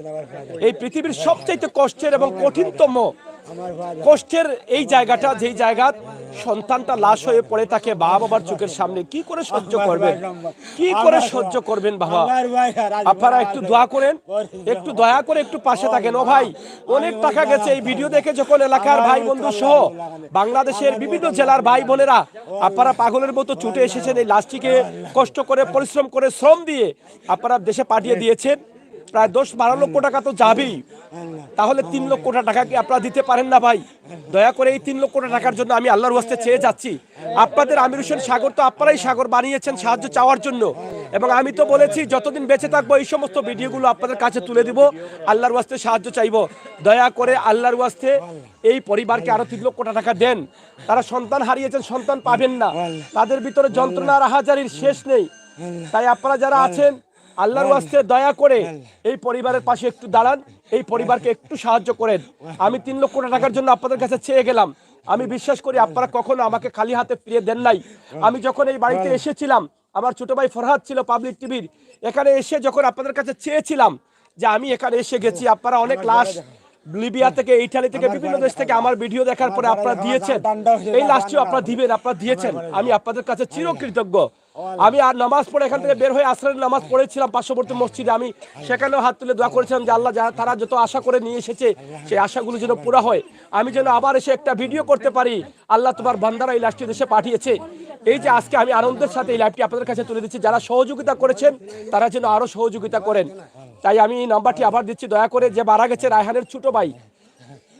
এই পৃথিবীর সবচেয়ে কষ্টের এবং কঠিনতম কষ্টের এই জায়গাটা যেই জায়গা সন্তানটা লাশ হয়ে পড়ে থাকে বাবার চোখের সামনে কি করে সহ্য করবেন বাবা আপনারা একটু দোয়া করেন একটু দয়া করে একটু পাশে থাকেন ও ভাই অনেক টাকা গেছে এই ভিডিও দেখে যখন এলাকার ভাই বন্ধু সহ বাংলাদেশের বিভিন্ন জেলার ভাই বোনেরা আপনারা পাগলের মতো ছুটে এসেছেন এই লাশটিকে কষ্ট করে পরিশ্রম করে শ্রম দিয়ে আপনারা দেশে পাঠিয়ে দিয়েছেন প্রায় 10-12 লক্ষ টাকা তো যাবেই তাহলে 3 লক্ষ টাকা কি আপনারা দিতে পারেন না ভাই দয়া করে এই 3 লক্ষ টাকার জন্য আমি আল্লাহর ওয়াস্তে চেয়ে যাচ্ছি আপনাদের আমির হোসেন সাগর তো আপনারাই সাগর বানিয়েছেন সাহায্য চাওয়ার জন্য এবং আমি তো বলেছি যতদিন বেঁচে থাকবো এই সমস্ত ভিডিওগুলো আপনাদের কাছে তুলে দিব আল্লাহর ওয়াস্তে সাহায্য চাইবো দয়া করে আল্লাহর ওয়াস্তে এই পরিবারকে আরো 3 লক্ষ টাকা দেন তারা সন্তান হারিয়েছেন সন্তান পাবেন না তাদের ভিতরে যন্ত্রণার আহাজারির শেষ নেই তাই আপনারা যারা আছেন আল্লাহর ওয়াস্তে দয়া করে এই পরিবারের পাশে একটু দাঁড়ান এই পরিবারকে একটু সাহায্য করেন আমি 3 লক্ষ টাকার জন্য আপনাদের কাছে চেয়ে গেলাম আমি বিশ্বাস করি আপনারা কখনো আমাকে খালি হাতে ফিরিয়ে দেন নাই আমি যখন এই বাড়িতে এসেছিলাম আমার ছোট ভাই ফরহাদ ছিল পাবলিক টিভির এখানে এসে যখন আপনাদের কাছে চেয়েছিলাম যে আমি এখানে এসে গেছি আপনারা অনেক লাশ লিবিয়া থেকে ইটালি থেকে বিভিন্ন দেশ থেকে আমার ভিডিও দেখার পরে আপনারা দিয়েছেন এই লাশটিও আপনারা দিবেন আপনারা দিয়েছেন আমি আপনাদের কাছে চিরকৃতজ্ঞ আমি আর নামাজ পড়ে এখান থেকে বের হয়ে আসরের নামাজ পড়েছিলাম পার্শ্ববর্তী মসজিদে আমি সেখানেও হাত তুলে দোয়া করেছিলাম যে আল্লাহ তারা যত আশা করে নিয়ে এসেছে সেই আশাগুলো যেন পুরা হয় আমি যেন আবার এসে একটা ভিডিও করতে পারি আল্লাহ তোমার বান্দারা এই লাশটি দেশে পাঠিয়েছে এই যে আজকে আমি আনন্দের সাথে এই লাইভটি আপনাদের কাছে তুলে দিচ্ছি যারা সহযোগিতা করেছেন তারা যেন আরো সহযোগিতা করেন তাই আমি এই নাম্বারটি আবার দিচ্ছি দয়া করে যে মারা গেছে রায়হানের ছোট ভাই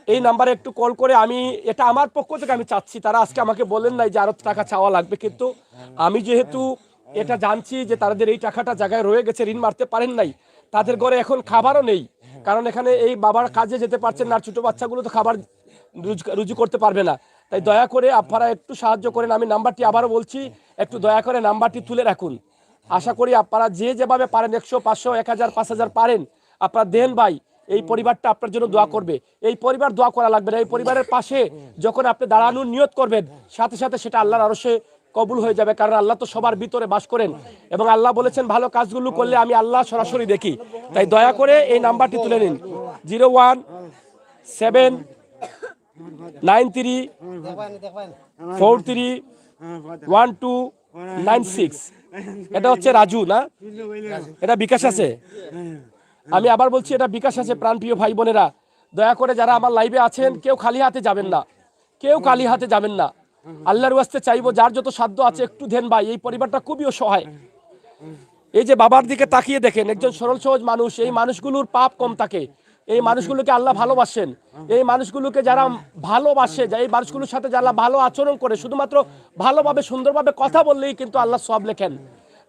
এই নাম্বারে একটু কল করে আমি এটা আমার পক্ষ থেকে আমি চাচ্ছি তারা আজকে আমাকে বলেন নাই যে আরো টাকা চাওয়া লাগবে কিন্তু আমি যেহেতু এটা জানছি যে তাদের এই টাকাটা জায়গায় রয়ে গেছে ঋণ মারতে পারেন নাই তাদের ঘরে এখন খাবারও নেই কারণ এখানে এই বাবার কাজে যেতে পারছেন না ছোট বাচ্চাগুলো তো খাবার রুজু করতে পারবে না তাই দয়া করে আপনারা একটু সাহায্য করেন আমি নাম্বারটি আবারও বলছি একটু দয়া করে নাম্বারটি তুলে রাখুন আশা করি আপনারা যেভাবে পারেন 100 500 1000 5000 পারেন আপনারা দেন ভাই এই পরিবারটা আপনার জন্য দোয়া করবে এই পরিবার দোয়া করা লাগবে না এই পরিবারের পাশে যখন আপনি দাঁড়ানোর নিয়ত করবেন সাথে সাথে সেটা আল্লাহর আরশে কবুল হয়ে যাবে কারণ আল্লাহ তো সবার ভিতরে বাস করেন এবং আল্লাহ বলেছেন ভালো কাজগুলো করলে আমি আল্লাহ সরাসরি দেখি তাই দয়া করে এই নাম্বারটি তুলে নিন 01793431296 এটা হচ্ছে রাজু না এটা বিকাশ আছে আমি আবার বলছি এটা বিকাশ আছে প্রাণপ্রিয় ভাই বোনেরা দয়া করে যারা আমার লাইভে আছেন কেউ খালি হাতে যাবেন না আল্লাহর ওয়াস্তে চাইবো যার যত সাধ্য আছে একটু দেন ভাই এই পরিবারটা খুবই অসহায় এই যে বাবার দিকে তাকিয়ে দেখেন একজন সরল সহজ মানুষ এই মানুষগুলোর পাপ কম থাকে এই মানুষগুলোকে আল্লাহ ভালোবাসেন এই মানুষগুলোকে যারা ভালোবাসে এই মানুষগুলোর সাথে যারা ভালো আচরণ করে শুধুমাত্র ভালোভাবে সুন্দরভাবে কথা বললেই কিন্তু আল্লাহ সওয়াব লেখেন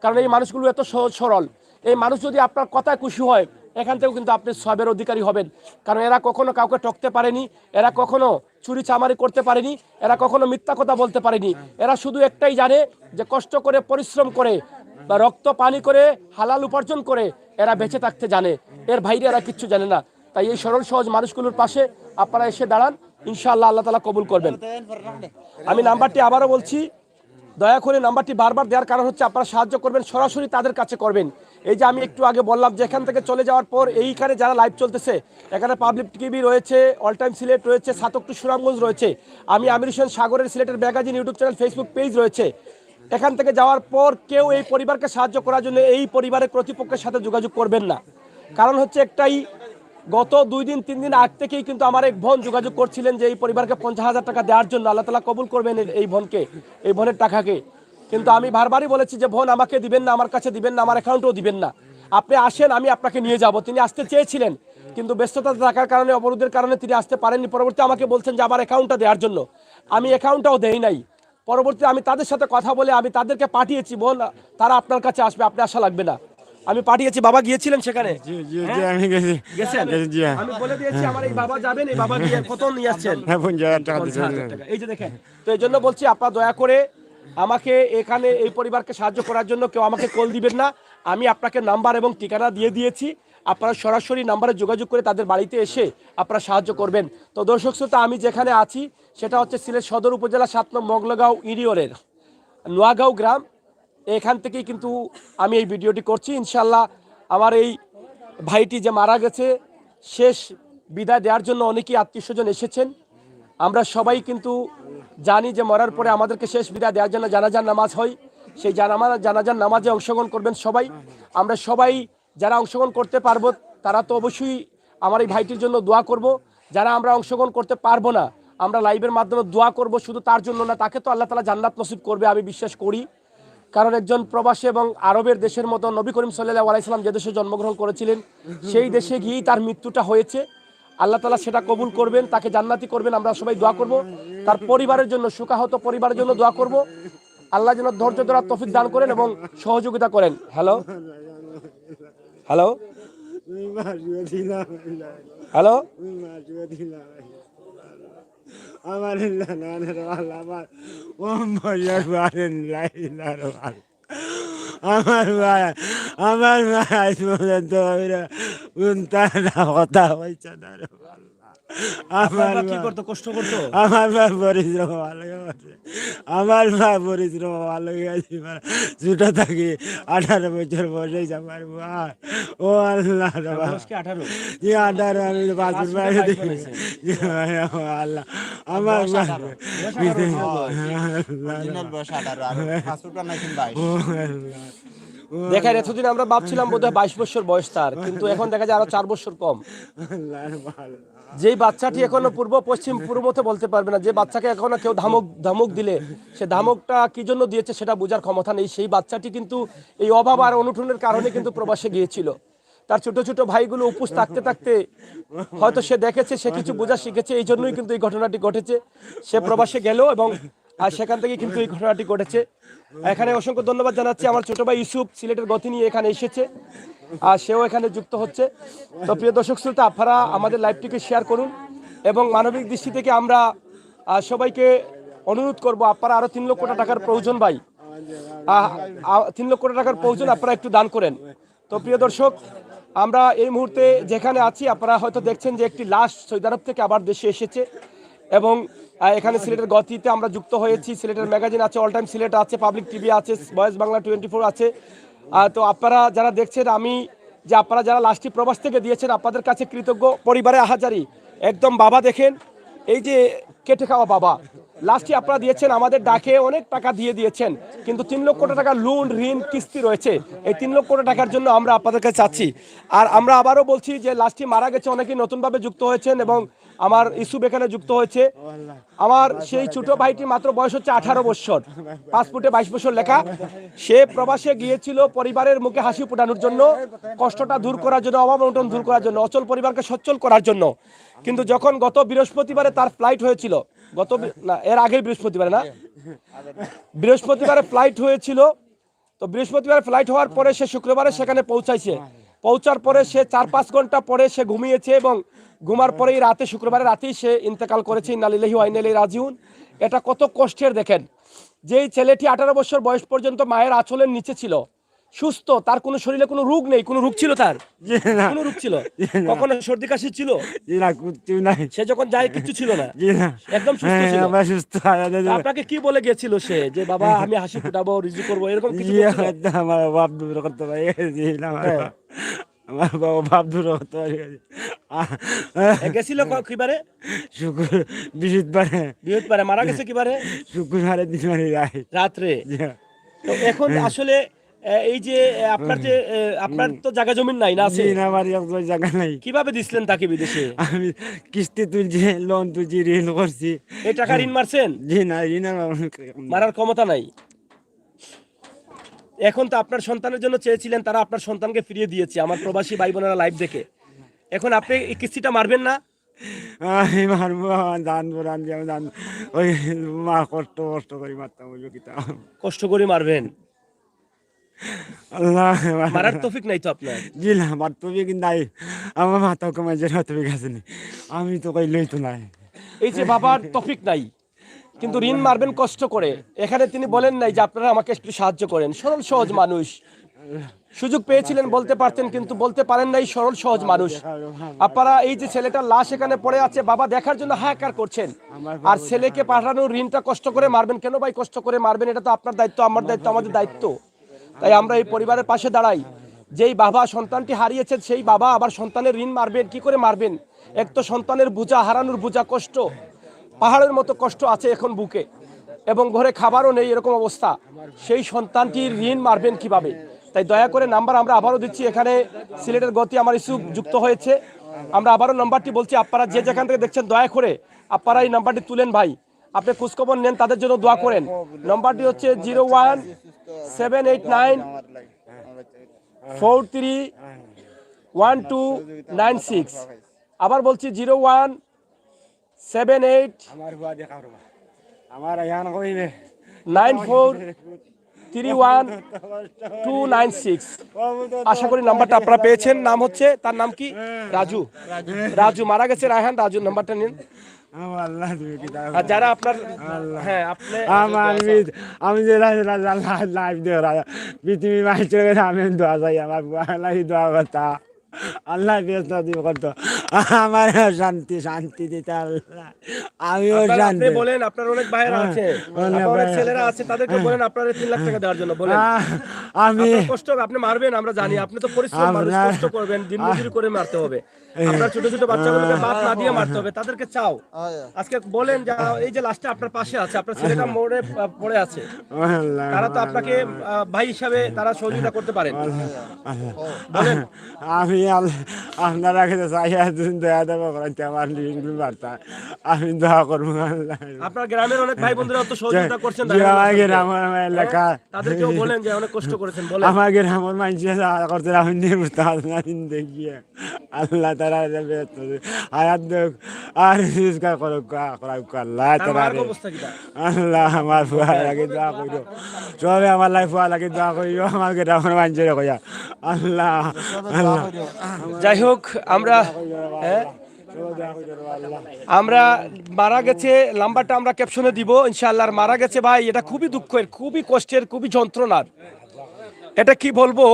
কারণ এই মানুষগুলো এত সহজ সরল এই মানুষ যদি আপনার কথায় খুশি হয় এখান থেকেও কিন্তু আপনি সওয়াবের অধিকারী হবেন কারণ এরা কখনো কাউকে ঠকতে পারেনি এরা কখনো চুরি চামারি করতে পারেনি এরা কখনো মিথ্যা কথা বলতে পারেনি এরা শুধু একটাই জানে যে কষ্ট করে পরিশ্রম করে বা রক্ত পানি করে হালাল উপার্জন করে এরা বেঁচে থাকতে জানে এর বাইরে এরা কিচ্ছু জানে না তাই এই সরল সহজ মানুষগুলোর পাশে আপনারা এসে দাঁড়ান ইনশাআল্লাহ আল্লাহ তাআলা কবুল করবেন আমি নাম্বারটি আবারও বলছি দয়া করে নাম্বারটি বারবার দেওয়ার কারণ হচ্ছে আপনারা সাহায্য করবেন, সরাসরি তাদের কাছে করবেন। এই যে আমি একটু আগে বললাম যে এখান থেকে চলে যাওয়ার পর এইখানে যারা লাইভ চলতেছে, এখানে পাবলিক টিভি রয়েছে, অল টাইম সিলেট রয়েছে, সাতকটু সুনামগঞ্জ রয়েছে, আমি আমির হোসেন সাগরের সিলেটের magazine YouTube channel Facebook page রয়েছে। এখান থেকে যাওয়ার পর কেউ এই পরিবারকে সাহায্য করার জন্য এই পরিবারের কর্তৃপক্ষের সাথে যোগাযোগ করবেন না। কারণ হচ্ছে একটাই, গত 2 দিন 3 দিন আগ থেকেই কিন্তু আমার এক বোন যোগাযোগ করছিলেন যে এই পরিবারকে 50,000 টাকা দেওয়ার জন্য। আল্লাহ তাআলা কবুল করবেন এই বোনকে, এই বোনের টাকাকে। কিন্তু আমি বারবারই বলেছি যে বোন আমাকে দিবেন না, আমার কাছে দিবেন না, আমার অ্যাকাউন্টেও দিবেন না, আপনি আসেন আমি আপনাকে নিয়ে যাব। তিনি আসতে চেয়েছিলেন কিন্তু ব্যস্ততা থাকার কারণে, অবরোধের কারণে তিনি আসতে পারেননি। পরবর্তী আমাকে বলছেন যে আমার অ্যাকাউন্টটা দেওয়ার জন্য, আমি অ্যাকাউন্টটাও দেই নাই। পরবর্তী আমি তাদের সাথে কথা বলে আমি তাদেরকে পাঠিয়েছি, বোন তারা আপনার কাছে আসবে, আপনি আসা লাগবে না, আমি পাঠিয়েছি। বাবা গিয়েছিলেন সেখানে? জি জি জি, আমি গেছি গেছেন? জি হ্যাঁ। আমি বলে দিয়েছি আমার এই বাবা যাবেন, এই বাবা গিয়ে কত নিয়ে আসছেন? হ্যাঁ 50,000 টাকা দিতে 50,000 টাকা। এই যে দেখেন, তো এই জন্য বলছি আপনারা দয়া করে আমাকে এখানে এই পরিবারকে সাহায্য করার জন্য কেউ আমাকে কল দিবেন না। আমি আপনাকে নাম্বার এবং ঠিকানা দিয়ে দিয়েছি, আপনারা সরাসরি নাম্বারে যোগাযোগ করে তাদের বাড়িতে এসে আপনারা সাহায্য করবেন। তো দর্শক শ্রোতা, আমি যেখানে আছি সেটা হচ্ছে সিলেট সদর উপজেলা 7 নং মগলগাঁও ইউনিয়নের নোয়াগাঁও গ্রাম। এখান থেকেই কিন্তু আমি এই ভিডিওটি করছি। ইনশাল্লাহ আমার এই ভাইটি যে মারা গেছে, শেষ বিদায় দেওয়ার জন্য অনেকেই আত্মীয় স্বজন এসেছেন। আমরা সবাই কিন্তু জানি যে মরার পরে আমাদেরকে শেষ বিদায় দেওয়ার জন্য জানাজার নামাজ হয়। সেই জানাজার নামাজে অংশগ্রহণ করবেন সবাই। আমরা সবাই যারা অংশগ্রহণ করতে পারবো তারা তো অবশ্যই আমার এই ভাইটির জন্য দোয়া করব। যারা আমরা অংশগ্রহণ করতে পারবো না, আমরা লাইভের মাধ্যমে দোয়া করব, শুধু তার জন্য না, তাকে তো আল্লাহ তাআলা জান্নাত নসিব করবে আমি বিশ্বাস করি। কারণ একজন প্রবাসী এবং আরবের দেশের মতো নবী করিম সাল্লাল্লাহু আলাইহি সাল্লাম যে দেশে জন্মগ্রহণ করেছিলেন সেই দেশে গিয়েই তার মৃত্যুটা হয়েছে। আল্লাহ তাআলা সেটা কবুল করবেন, তাকে জান্নাতি করবেন। আমরা সবাই দোয়া করব, তার পরিবারের জন্য, শোকাহত পরিবারের জন্য দোয়া করব। আল্লাহ যেন ধৈর্য ধরার তৌফিক দান করেন এবং সহযোগিতা করেন। হ্যালো হ্যালো হ্যালো, আমার আমার আমার ভাই আমার ভাই পর্যন্ত কথা হয়েছে না রে আমার কি করতো, কষ্ট করতো? আমার ভাই পরিশ্রম ভালো গেছে, আমার ভাই পরিশ্রম ভালো গেছে। ছোট থাকি 18 বছর বয়সে আমার ভাই, ও আল্লাহ 18 আমি 5 বাইরে দেখি আল্লাহ আমার দেখেন এতদিন আমরা ভাবছিলাম বোধহয় 22 বছর বয়স তার, কিন্তু এখন দেখা যায় আরো 4 বছর কম। যেই বাচ্চাটি এখনো পূর্ব পশ্চিম পূর্বতে বলতে পারবে না, যে বাচ্চাকে এখনো কেউ ধমক দিলে সে ধমকটা কি জন্য দিয়েছে সেটা বোঝার ক্ষমতা নেই, সেই বাচ্চাটি কিন্তু এই অভাব আর অনুঠনের কারণে কিন্তু প্রবাসে গিয়েছিল। তার ছোট ছোট ভাইগুলো উপোস থাকতে থাকতে হয়তো সে দেখেছে, সে কিছু বোঝা শিখেছে, এই জন্যই কিন্তু এই ঘটনাটি ঘটেছে। সে প্রবাসে গেল এবং আর সেখান থেকে কিন্তু এই ঘটনাটি ঘটেছে। এখানে অসংখ্য ধন্যবাদ জানাচ্ছি আমার ছোট ভাই ইউসুফ, সিলেটের গতি নিয়ে এখানে এসেছে, আর সেও এখানে যুক্ত হচ্ছে। তো প্রিয় দর্শক শ্রোতা, আপনারা আমাদের লাইভটিকে শেয়ার করুন এবং মানবিক দৃষ্টি থেকে আমরা সবাইকে অনুরোধ করব, আপনারা আরো 3 লক্ষ টাকার প্রয়োজন ভাই, 3 লক্ষ টাকার প্রয়োজন, আপনারা একটু দান করেন। তো প্রিয় দর্শক, আমরা এই মুহূর্তে যেখানে আছি আপনারা হয়তো দেখছেন যে একটি লাশ সৌদি আরব থেকে আবার দেশে এসেছে এবং এখানে সিলেটের গতিতে আমরা যুক্ত হয়েছি। সিলেটের ম্যাগাজিন আছে, অল টাইম সিলেট আছে, পাবলিক টিভি আছে, ভয়েস বাংলা 24 আছে। তো আপনারা যারা দেখছেন, আমি যে আপনারা যারা লাশটি প্রবাস থেকে দিয়েছেন আপনাদের কাছে কৃতজ্ঞ। পরিবারে আহাজারি একদম, বাবা দেখেন এই যে কেটে খাওয়া বাবা, লাস্টে আপনারা দিয়েছেন আমাদের ডাকে অনেক টাকা দিয়ে দিয়েছেন, কিন্তু 3 লক্ষ টাকা লোন ঋণ কিস্তি রয়েছে। এই 3 লক্ষ টাকার জন্য আমরা আপনাদের কাছে চাচ্ছি। আর আমরা আবারও বলছি যে লাস্টটি মারা গেছে, অনেকেই নতুনভাবে যুক্ত হয়েছেন এবং আমার ইস্যু এখানে যুক্ত হয়েছে। আমার সেই ছোট ভাইটি মাত্র বয়স হচ্ছে 18 বছর, পাসপোর্টে 22 বছর লেখা। সে প্রবাসে গিয়েছিল পরিবারের মুখে হাসি ফোটানোর জন্য, কষ্টটা দূর করার জন্য, অভাব অনটন দূর করার জন্য, অচল পরিবারকে সচ্ছল করার জন্য। কিন্তু যখন গত বৃহস্পতিবারে তার ফ্লাইট হয়েছিল, এর আগেই বৃহস্পতিবারে না, বৃহস্পতিবারে ফ্লাইট হয়েছিল। তো বৃহস্পতিবারে ফ্লাইট হওয়ার পরে সে শুক্রবারে সেখানে পৌঁছাইছে। পৌঁছার পরে সে 4-5 ঘন্টা পরে সে ঘুমিয়েছে এবং ঘুমার পরেই রাতে, শুক্রবারে রাতেই সে ইন্তেকাল করেছে। ইন্না লিল্লাহি ওয়া ইন্না ইলাইহি রাজিউন। এটা কত কষ্টের দেখেন, যেই ছেলেটি 18 বছর বয়স পর্যন্ত মায়ের আঁচলের নিচে ছিল, সুস্থ, তার কোনো শরীরে কোনো রোগ নেই, কোনো রোগ ছিল তার? জি না, কোনো রোগ ছিল? জি না, কখনো সর্দি কাশি ছিল? জি না, কিচ্ছু নাই। সে যখন যায় কিছু ছিল না, জি না, একদম সুস্থ হ্যাঁ, ছিল। আমরা সুস্থ। তো আপনাকে কি বলে গেছিল সে, যে বাবা আমি হাসি ফুটাবো, রিজি করবো, এরকম কিছু জি, বলছিল? হয়তো আমার বাপ দূর করতে পারি। জি না, হ্যাঁ। আমার বাবা বাপ দূর করতে পারি। গেছিল কিবারে? শুক্র বৃহস্পতিবারে, বৃহস্পতিবারে মারা গেছে কিবারে? শুক্রবারে দিন মানে যায়। রাত্রে। জি, তো এখন আসলে এই যে আপনার যে আপনার তো জায়গা জমিন নাই না, জি আছে? না, আমার এক জায়গা নাই। কিভাবে দিছিলেন তাকে বিদেশে? আমি কিস্তি তুলছি, লোন তুলছি, ঋণ করছি। এই টাকা ঋণ মারছেন? জি না, ঋণ মারার ক্ষমতা নাই। এখন তো আপনার সন্তানের জন্য চেয়েছিলেন, তারা আপনার সন্তানকে ফিরিয়ে দিয়েছে, আমার প্রবাসী ভাই বোনেরা লাইভ দেখে। এখন আপনি এই কিস্তিটা মারবেন না? আমি মারবো, জানবো রানবি, আমি জানবো। ওই মা কষ্ট কষ্ট করি মারতাম, ওই কিতা কষ্ট করে মারবেন? আল্লাহ মারার তৌফিক নাই তো আপনার। জি না, আমার তো কিন্তু নাই। আমার মাথা কমাইছে, হয়তো গেছে নি। আমি তো কইলেই তো নাই। এই যে বাবার তৌফিক নাই, কিন্তু ঋণ মারবেন কষ্ট করে। এখানে তিনি বলেন নাই যে আপনারা আমাকে একটু সাহায্য করেন। সরল সহজ মানুষ, সুযোগ পেয়েছিলেন বলতে পারতেন, কিন্তু বলতে পারেন নাই। সরল সহজ মানুষ আপনারা। এই যে ছেলেটার লাশ এখানে পড়ে আছে, বাবা দেখার জন্য হাহাকার করছেন, আর ছেলেকে পাঠানোর ঋণটা কষ্ট করে মারবেন কেন ভাই? কষ্ট করে মারবেন, এটা তো আপনার দায়িত্ব, আমার দায়িত্ব, আমাদের দায়িত্ব। তাই আমরা এই পরিবারের পাশে দাঁড়াই। যেই বাবা সন্তানটি হারিয়েছেন, সেই বাবা আবার সন্তানের ঋণ মারবেন? কি করে মারবেন? এক তো সন্তানের বোঝা, হারানোর বোঝা, কষ্ট পাহাড়ের মতো কষ্ট আছে এখন বুকে, এবং ঘরে খাবারও নেই, এরকম অবস্থা। সেই সন্তানটির ঋণ মারবেন কিভাবে? তাই দয়া করে নাম্বার আমরা আবারও দিচ্ছি। এখানে সিলেটের গতি আমার ইস্যু যুক্ত হয়েছে, আমরা আবারও নাম্বারটি বলছি। আপনারা যে যেখান থেকে দেখছেন, দয়া করে আপনারা এই নাম্বারটি তুলেন ভাই, আপনি খোঁজখবর নেন, তাদের জন্য দোয়া করেন। নাম্বারটি হচ্ছে 01789431296। আবার বলছি 01789431296। আমার হুয়া দেখা করবা, আমার ইয়ান কইবে। আশা করি নাম্বারটা আপনারা পেয়েছেন। নাম হচ্ছে, তার নাম কি? রাজু। রাজু মারা গেছে, রায়হান রাজু। নাম্বারটা নিন। আল্লাহ তুমি কি দাও। আর যারা আপনার, হ্যাঁ আপনি, আমি যে লাইভ দেখ পৃথিবী মাইছে, আমি দোয়া চাই, আমার লাগি দোয়া করতা। আল্লাহ ব্যস্ত দিব করতো, আমার শান্তি শান্তি দিতে আল্লাহ। আমিও আপনি শান্তি বলেন, আপনার অনেক ভাইয়েরা আছে, অনেক ছেলেরা আছে, তাদেরকে বলেন আপনারা 3 লাখ টাকা দেওয়ার জন্য বলেন। আমি আপনার কষ্ট হবে, আপনি মারবেন আমরা জানি, আপনি তো পরিশ্রম মানুষ, কষ্ট করবেন, দিন মজুরি করে মারতে হবে। আপনার ছোট ছোট বাচ্চাগুলোকে বাদ না দিয়ে মারতে হবে, তাদেরকে চাও আজকে বলেন যে এই যে লাস্টে আপনার পাশে আছে, আপনার ছেলেটা মোড়ে পড়ে আছে, তারা তো আপনাকে ভাই হিসাবে তারা সহযোগিতা করতে পারেন, বলেন। আমি আপনারা কাছে চাই দয়া দেবো করাইতে আমার বার্তা, আমি দোয়া করবো। আপনার গ্রামের অনেক ভাই বন্ধুরা তো সহযোগিতা করছেন, আমার এলাকা তাদেরকেও বলেন যে অনেক কষ্ট করেছেন, বলেন। আমার গ্রামের মানুষ করতে আমি দেখিয়ে আল্লাহ তারা আয়াত দেখ আর করুক আল্লাহ তারা। অবস্থা কি? আল্লাহ আমার ফুয়া লাগে দোয়া করিও, সবে আমার লাই ফুয়া লাগে দোয়া করিও, আমার গ্রামের মানুষের কইয়া আল্লাহ আল্লাহ। যাই হোক, আমরা আমরা মারা গেছে, নাম্বারটা আমরা ক্যাপশনে দিব ইনশাআল্লাহ। মারা গেছে ভাই, এটা খুবই দুঃখের, খুবই কষ্টের, খুবই যন্ত্রণার। এটা কি বলবো,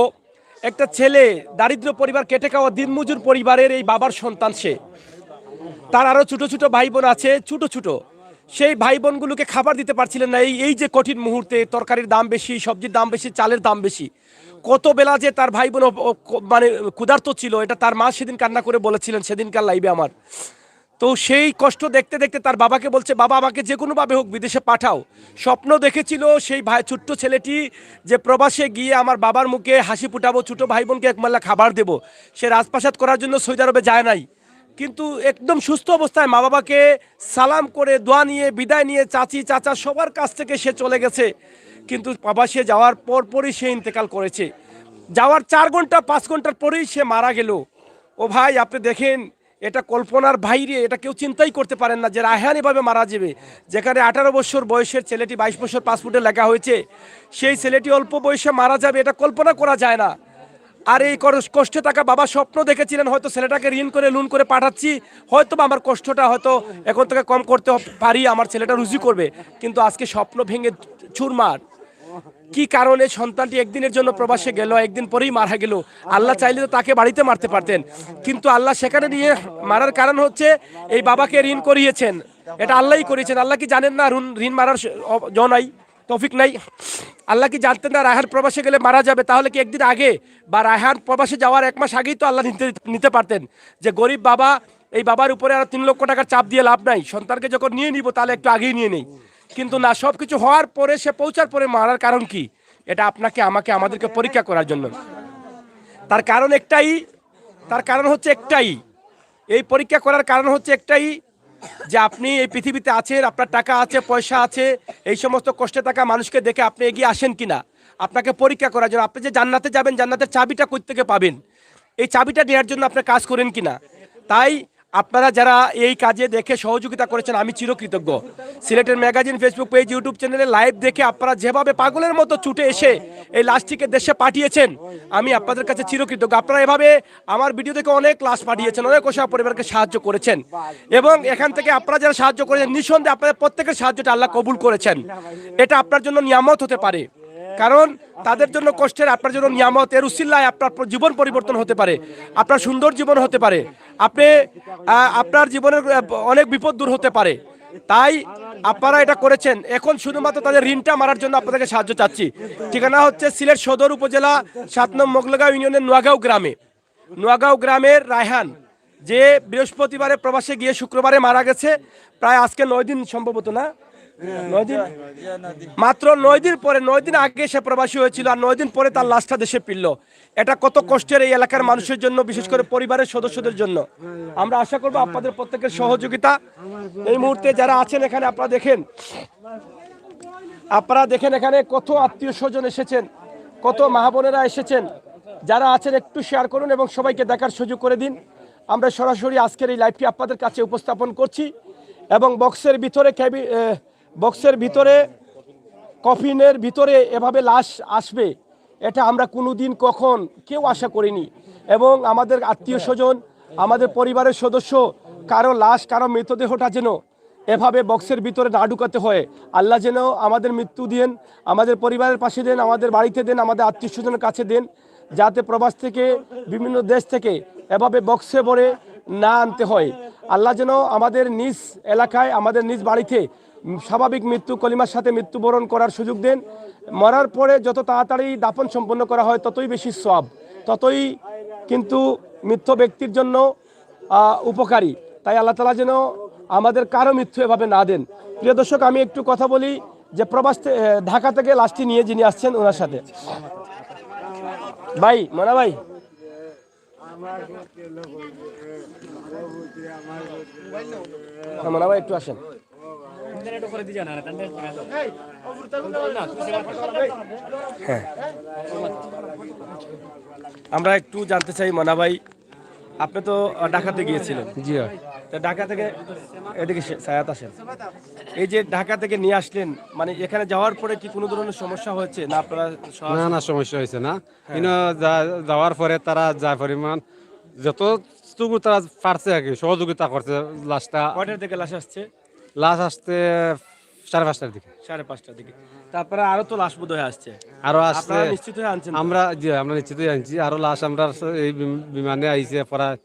একটা ছেলে দারিদ্র পরিবার, কেটে খাওয়া দিনমজুর পরিবারের এই বাবার সন্তান সে। তার আরো ছোট ছোট ভাই বোন আছে, ছোট ছোট, সেই ভাই বোনগুলোকে খাবার দিতে পারছিলেন না। এই যে কঠিন মুহূর্তে, তরকারির দাম বেশি, সবজির দাম বেশি, চালের দাম বেশি, কত বেলা যে তার ভাই বোন মানে ক্ষুধার্ত ছিল, এটা তার মা সেদিন কান্না করে বলেছিলেন, সেদিনকার লাইভে আমার। তো সেই কষ্ট দেখতে দেখতে তার বাবাকে বলছে, বাবা আমাকে যে কোনোভাবে হোক বিদেশে পাঠাও। স্বপ্ন দেখেছিল সেই ভাই, ছোট্ট ছেলেটি, যে প্রবাসে গিয়ে আমার বাবার মুখে হাসি ফুটাবো, ছোটো ভাই বোনকে একমাল্লা খাবার দেবো। সে রাজপ্রাসাদ করার জন্য সৌদি আরবে যায় নাই, কিন্তু একদম সুস্থ অবস্থায় মা বাবাকে সালাম করে দোয়া নিয়ে বিদায় নিয়ে চাচি চাচা সবার কাছ থেকে সে চলে গেছে। কিন্তু প্রবাসে যাওয়ার পরই সে ইন্তেকাল করেছে। যাওয়ার 4 ঘন্টা 5 ঘন্টার পরেই সে মারা গেল। ও ভাই আপনি দেখেন, এটা কল্পনার বাইরে, এটা কেউ চিন্তাই করতে পারেন না যে রায়হান এভাবে মারা যাবে। যেখানে 18 বছর বয়সের ছেলেটি, 22 বছর পাসপোর্টে লেখা হয়েছে, সেই ছেলেটি অল্প বয়সে মারা যাবে, এটা কল্পনা করা যায় না। আর এই কষ্টে থাকা বাবা স্বপ্ন দেখেছিলেন, হয়তো ছেলেটাকে ঋণ করে লোন করে পাঠাচ্ছি, হয়তো বা আমার কষ্টটা হয়তো এখন থেকে কম করতে পারি, আমার ছেলেটা রুজি করবে। কিন্তু আজকে স্বপ্ন ভেঙে চুরমার। কি কারণে সন্তানটি একদিনের জন্য প্রবাসে গেল, একদিন পরেই মারা গেল। আল্লাহ চাইলে তো তাকে বাড়িতে মারতে পারতেন, কিন্তু আল্লাহ সেখানে নিয়ে মারার কারণ হচ্ছে এই বাবাকে ঋণ করিয়েছেন, এটা আল্লাহই করিয়েছেন। আল্লাহ কি জানেন না ঋণ মারার নাই, তৌফিক নাই? আল্লাহ কি জানতেন না রায়হান প্রবাসে গেলে মারা যাবে? তাহলে কি একদিন আগে বা রায়হান প্রবাসে যাওয়ার 1 মাস আগেই তো আল্লাহ নিতে পারতেন, যে গরিব বাবা, এই বাবার উপরে আর 3 লক্ষ টাকার চাপ দিয়ে লাভ নাই, সন্তানকে যখন নিয়ে নিব তাহলে একটু আগেই নিয়ে নেই। কিন্তু না, সব কিছু হওয়ার পরে, সে পৌঁছার পরে মারার কারণ কি? এটা আপনাকে, আমাকে, আমাদেরকে পরীক্ষা করার জন্য। তার কারণ একটাই, তার কারণ হচ্ছে একটাই, এই পরীক্ষা করার কারণ হচ্ছে একটাই, যে আপনি এই পৃথিবীতে আছেন, আপনার টাকা আছে, পয়সা আছে, এই সমস্ত কষ্টে থাকা মানুষকে দেখে আপনি এগিয়ে আসেন কিনা, আপনাকে পরীক্ষা করার জন্য। আপনি যে জান্নাতে যাবেন, জান্নাতের চাবিটা কই থেকে পাবেন, এই চাবিটা নেওয়ার জন্য আপনি কাজ করেন কিনা। তাই আপনারা যারা এই কাজে দেখে সহযোগিতা করেছেন, আমি চিরকৃতজ্ঞ। সিলেটের ম্যাগাজিন ফেসবুক পেজ, ইউটিউব চ্যানেলে লাইভ দেখে আপনারা যেভাবে পাগলের মতো ছুটে এসে এই লাশটিকে দেশে পাঠিয়েছেন, আমি আপনাদের কাছে চিরকৃতজ্ঞ। আপনারা এভাবে আমার ভিডিও দেখে অনেক লাশ পাঠিয়েছেন, অনেক অসহায় পরিবারকে সাহায্য করেছেন, এবং এখান থেকে আপনারা যারা সাহায্য করেছেন, নিঃসন্দেহে আপনাদের প্রত্যেকের সাহায্যটা আল্লাহ কবুল করেছেন। এটা আপনার জন্য নিয়ামত হতে পারে, কারণ তাদের জন্য কষ্টের, আপনার জন্য নিয়ামত। এর উসিলায় আপনার জীবন পরিবর্তন হতে পারে, আপনার সুন্দর জীবন হতে পারে, আপনার জীবনের অনেক বিপদ দূর হতে পারে। তাই আপনারা এটা করেছেন। এখন শুধুমাত্র তাদের ঋণটা মারার জন্য আপনাদেরকে সাহায্য চাচ্ছি। ঠিকানা হচ্ছে সিলেট সদর উপজেলা 7 নং মোগলগাঁও ইউনিয়নের নোয়াগাঁও গ্রামের রায়হান, যে বৃহস্পতিবারে প্রবাসে গিয়ে শুক্রবারে মারা গেছে। প্রায় আজকে 9 দিন সম্ভবত, না 9 দিন, মাত্র 9 দিন পরে, 9 দিন আগে সে প্রবাসী হয়েছিল, আর 9 দিন পরে তার লাশটা দেশে ফিরল। এটা কত কষ্টের এই এলাকার মানুষের জন্য, বিশেষ করে পরিবারের সদস্যদের জন্য। আমরা আশা করব আপনাদের প্রত্যেকের সহযোগিতা। এই মুহূর্তে যারা আছেন এখানে, আপনারা দেখেন এখানে কত আত্মীয় স্বজন এসেছেন, কত মা বোনেরা এসেছেন। যারা আছেন একটু শেয়ার করুন এবং সবাইকে দেখার সুযোগ করে দিন। আমরা সরাসরি আজকের এই লাইভটি আপনাদের কাছে উপস্থাপন করছি, এবং বক্সের ভিতরে কফিনের ভিতরে এভাবে লাশ আসবে, এটা আমরা কোনোদিন কখন কেউ আশা করিনি। এবং আমাদের আত্মীয় স্বজন, আমাদের পরিবারের সদস্য, কারো লাশ, কারো মৃতদেহটা যেন এভাবে বক্সের ভিতরে না ঢুকাতে হয়। আল্লাহ যেন আমাদের মৃত্যু দেন, আমাদের পরিবারের পাশে দেন, আমাদের বাড়িতে দেন, আমাদের আত্মীয় স্বজনের কাছে দেন, যাতে প্রবাস থেকে, বিভিন্ন দেশ থেকে এভাবে বক্সে ভরে না আনতে হয়। আল্লাহ যেন আমাদের নিজ এলাকায়, আমাদের নিজ বাড়িতে স্বাভাবিক মৃত্যু, কলিমার সাথে মৃত্যুবরণ করার সুযোগ দেন। মরার পরে যত তাড়াতাড়ি দাফন সম্পন্ন করা হয় ততই বেশি সওয়াব, ততই কিন্তু মৃত ব্যক্তির জন্য উপকারী। তাই আল্লাহ তাআলা যেন আমাদের কারো মৃত্যু এভাবে না দেন। প্রিয় দর্শক, আমি একটু কথা বলি যে ঢাকা থেকে লাশটি নিয়ে যিনি আসছেন ওনার সাথে। ভাই, মনা ভাই, মনা ভাই একটু আসেন। হ্যাঁ, আমরা একটু জানতে চাই, মনা ভাই, আপনি তো ঢাকাতে গিয়েছিলেন। জি, ঢাকা থেকে এদিকে সায়াত আসেন। এই যে ঢাকা থেকে নিয়ে আসলেন, মানে এখানে যাওয়ার পরে কি কোনো ধরনের সমস্যা হয়েছে না? আপনারা না সমস্যা হয়েছে না। যাওয়ার পরে তারা যা পরিমাণ যতটুকু তারা পারছে আর কি সহযোগিতা করছে। লাশটা কয়টার দিকে লাশ আসছে? লাশ আসতে 5:30টার দিকে। 5:30টার দিকে। তারপরে আরো তো লাশ বোধহয় আসছে, আরো আসছে, নিশ্চিত হয়ে আনছেন? আমরা নিশ্চিতই আনছি। আরো লাশ আমরা এই বিমানে আইছে, প্রায়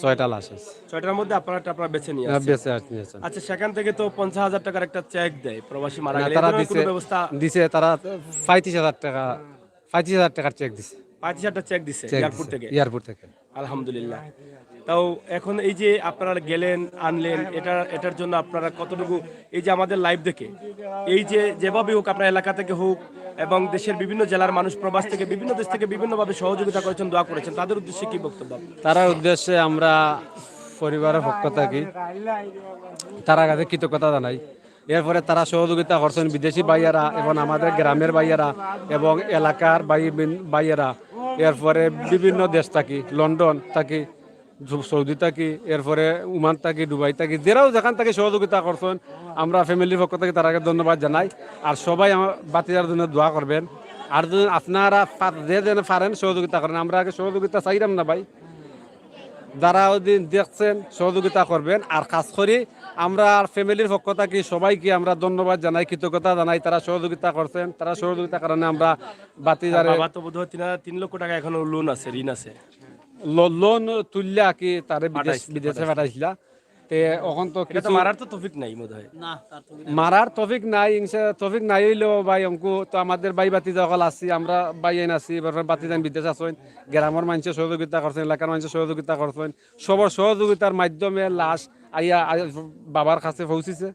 6টা লাশ আছে। 6টার মধ্যে আপনারা বেছে নিয়ে বেঁচে আসছেন। আসছেন। আচ্ছা, সেখান থেকে তো 50,000 টাকার একটা চেক দেয় প্রবাসী মারা গেলে, তারা কোনো ব্যবস্থা দিছে, তারা 35,000 টাকার চেক দিছে। 35,000 চেক দিছে এয়ারপোর্ট থেকে। আলহামদুলিল্লাহ। তাও এখন এই যে আপনারা গেলেন, আনলেন, এটার জন্য আপনারা কতটুকু, এই যে আমাদের লাইভ দেখে, এই যে যেভাবে হোক আপনার এলাকা থেকে হোক এবং দেশের বিভিন্ন জেলার মানুষ প্রবাস থেকে, বিভিন্ন দেশ থেকে বিভিন্নভাবে সহযোগিতা করেছেন, দোয়া করেছেন, তাদের উদ্দেশ্যে কি বক্তব্য? তার উদ্দেশ্যে আমরা পরিবারের পক্ষ থেকে তারা কাছে কৃতজ্ঞতা জানাই। এরপরে তারা সহযোগিতা করছেন বিদেশি ভাইয়েরা এবং আমাদের গ্রামের ভাইয়েরা এবং এলাকার ভাইয়েরা, এরপরে বিভিন্ন দেশ থাকি, লন্ডন থাকি, সৌদি থাকি, এরপরে ওমান থাকি, দুবাই থাকি, যারাও যেখান থেকে সহযোগিতা করছেন, আমরা ফ্যামিলির পক্ষ থেকে তারাকে ধন্যবাদ জানাই। আর সবাই আমার বাতিজার জন্য দোয়া করবেন। আর যদি আপনারা যে যেন পারেন সহযোগিতা করেন, আমরা আগে সহযোগিতা চাইলাম না ভাই, যারা ওদিন দেখছেন সহযোগিতা করবেন। আর খাস করে আমরা ফ্যামিলির পক্ষ থেকে সবাইকে আমরা ধন্যবাদ জানাই, কৃতজ্ঞতা জানাই। তারা সহযোগিতা করছেন, তারা সহযোগিতার কারণে আমরা বাতিজারে বাবা তো বোধহয় 3 লক্ষ টাকা এখনো লোন আছে, ঋণ আছে। লোন তুললে কি তারে পাঠাইছিল, বিদেশে পাঠাইছিলা। তে এখন তো এটা তো কিছু মারার তো তৌফিক নাই বোধহয়। না তার তো মারার তফিক নাই, তফিক নাই হইলেও ভাই অঙ্কু তো আমাদের ভাই বাতি সকল আছি, আমরা ভাই আইন আছি, বাতি যান বিদেশ আছেন, গ্রামের মানুষের সহযোগিতা করছেন, এলাকার মানুষের সহযোগিতা করছেন, সবার সহযোগিতার মাধ্যমে লাশ বাবার কাছে পৌঁছিছে।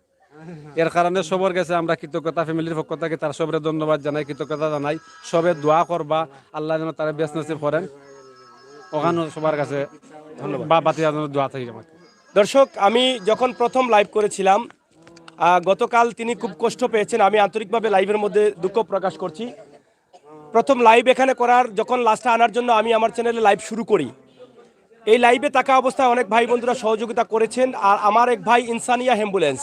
এর কারণে সবার কাছে আমরা কৃতজ্ঞতা ফ্যামিলির পক্ষ থেকে তার সবের ধন্যবাদ জানাই, কৃতজ্ঞতা জানাই। সবে দোয়া করবা আল্লাহ যেন তারা বেশ নসিব করেন, ওখানে সবার কাছে ধন্যবাদ বাতি দোয়া থাকি আমাকে। দর্শক, আমি যখন প্রথম লাইভ করেছিলাম গতকাল, তিনি খুব কষ্ট পেয়েছেন। আমি আন্তরিকভাবে লাইভের মধ্যে দুঃখ প্রকাশ করছি। প্রথম লাইভ এখানে করার যখন লাস্টটা আনার জন্য আমি আমার চ্যানেলে লাইভ শুরু করি, এই লাইভে থাকা অবস্থায় অনেক ভাই বন্ধুরা সহযোগিতা করেছেন। আর আমার এক ভাই ইনসানিয়া অ্যাম্বুলেন্স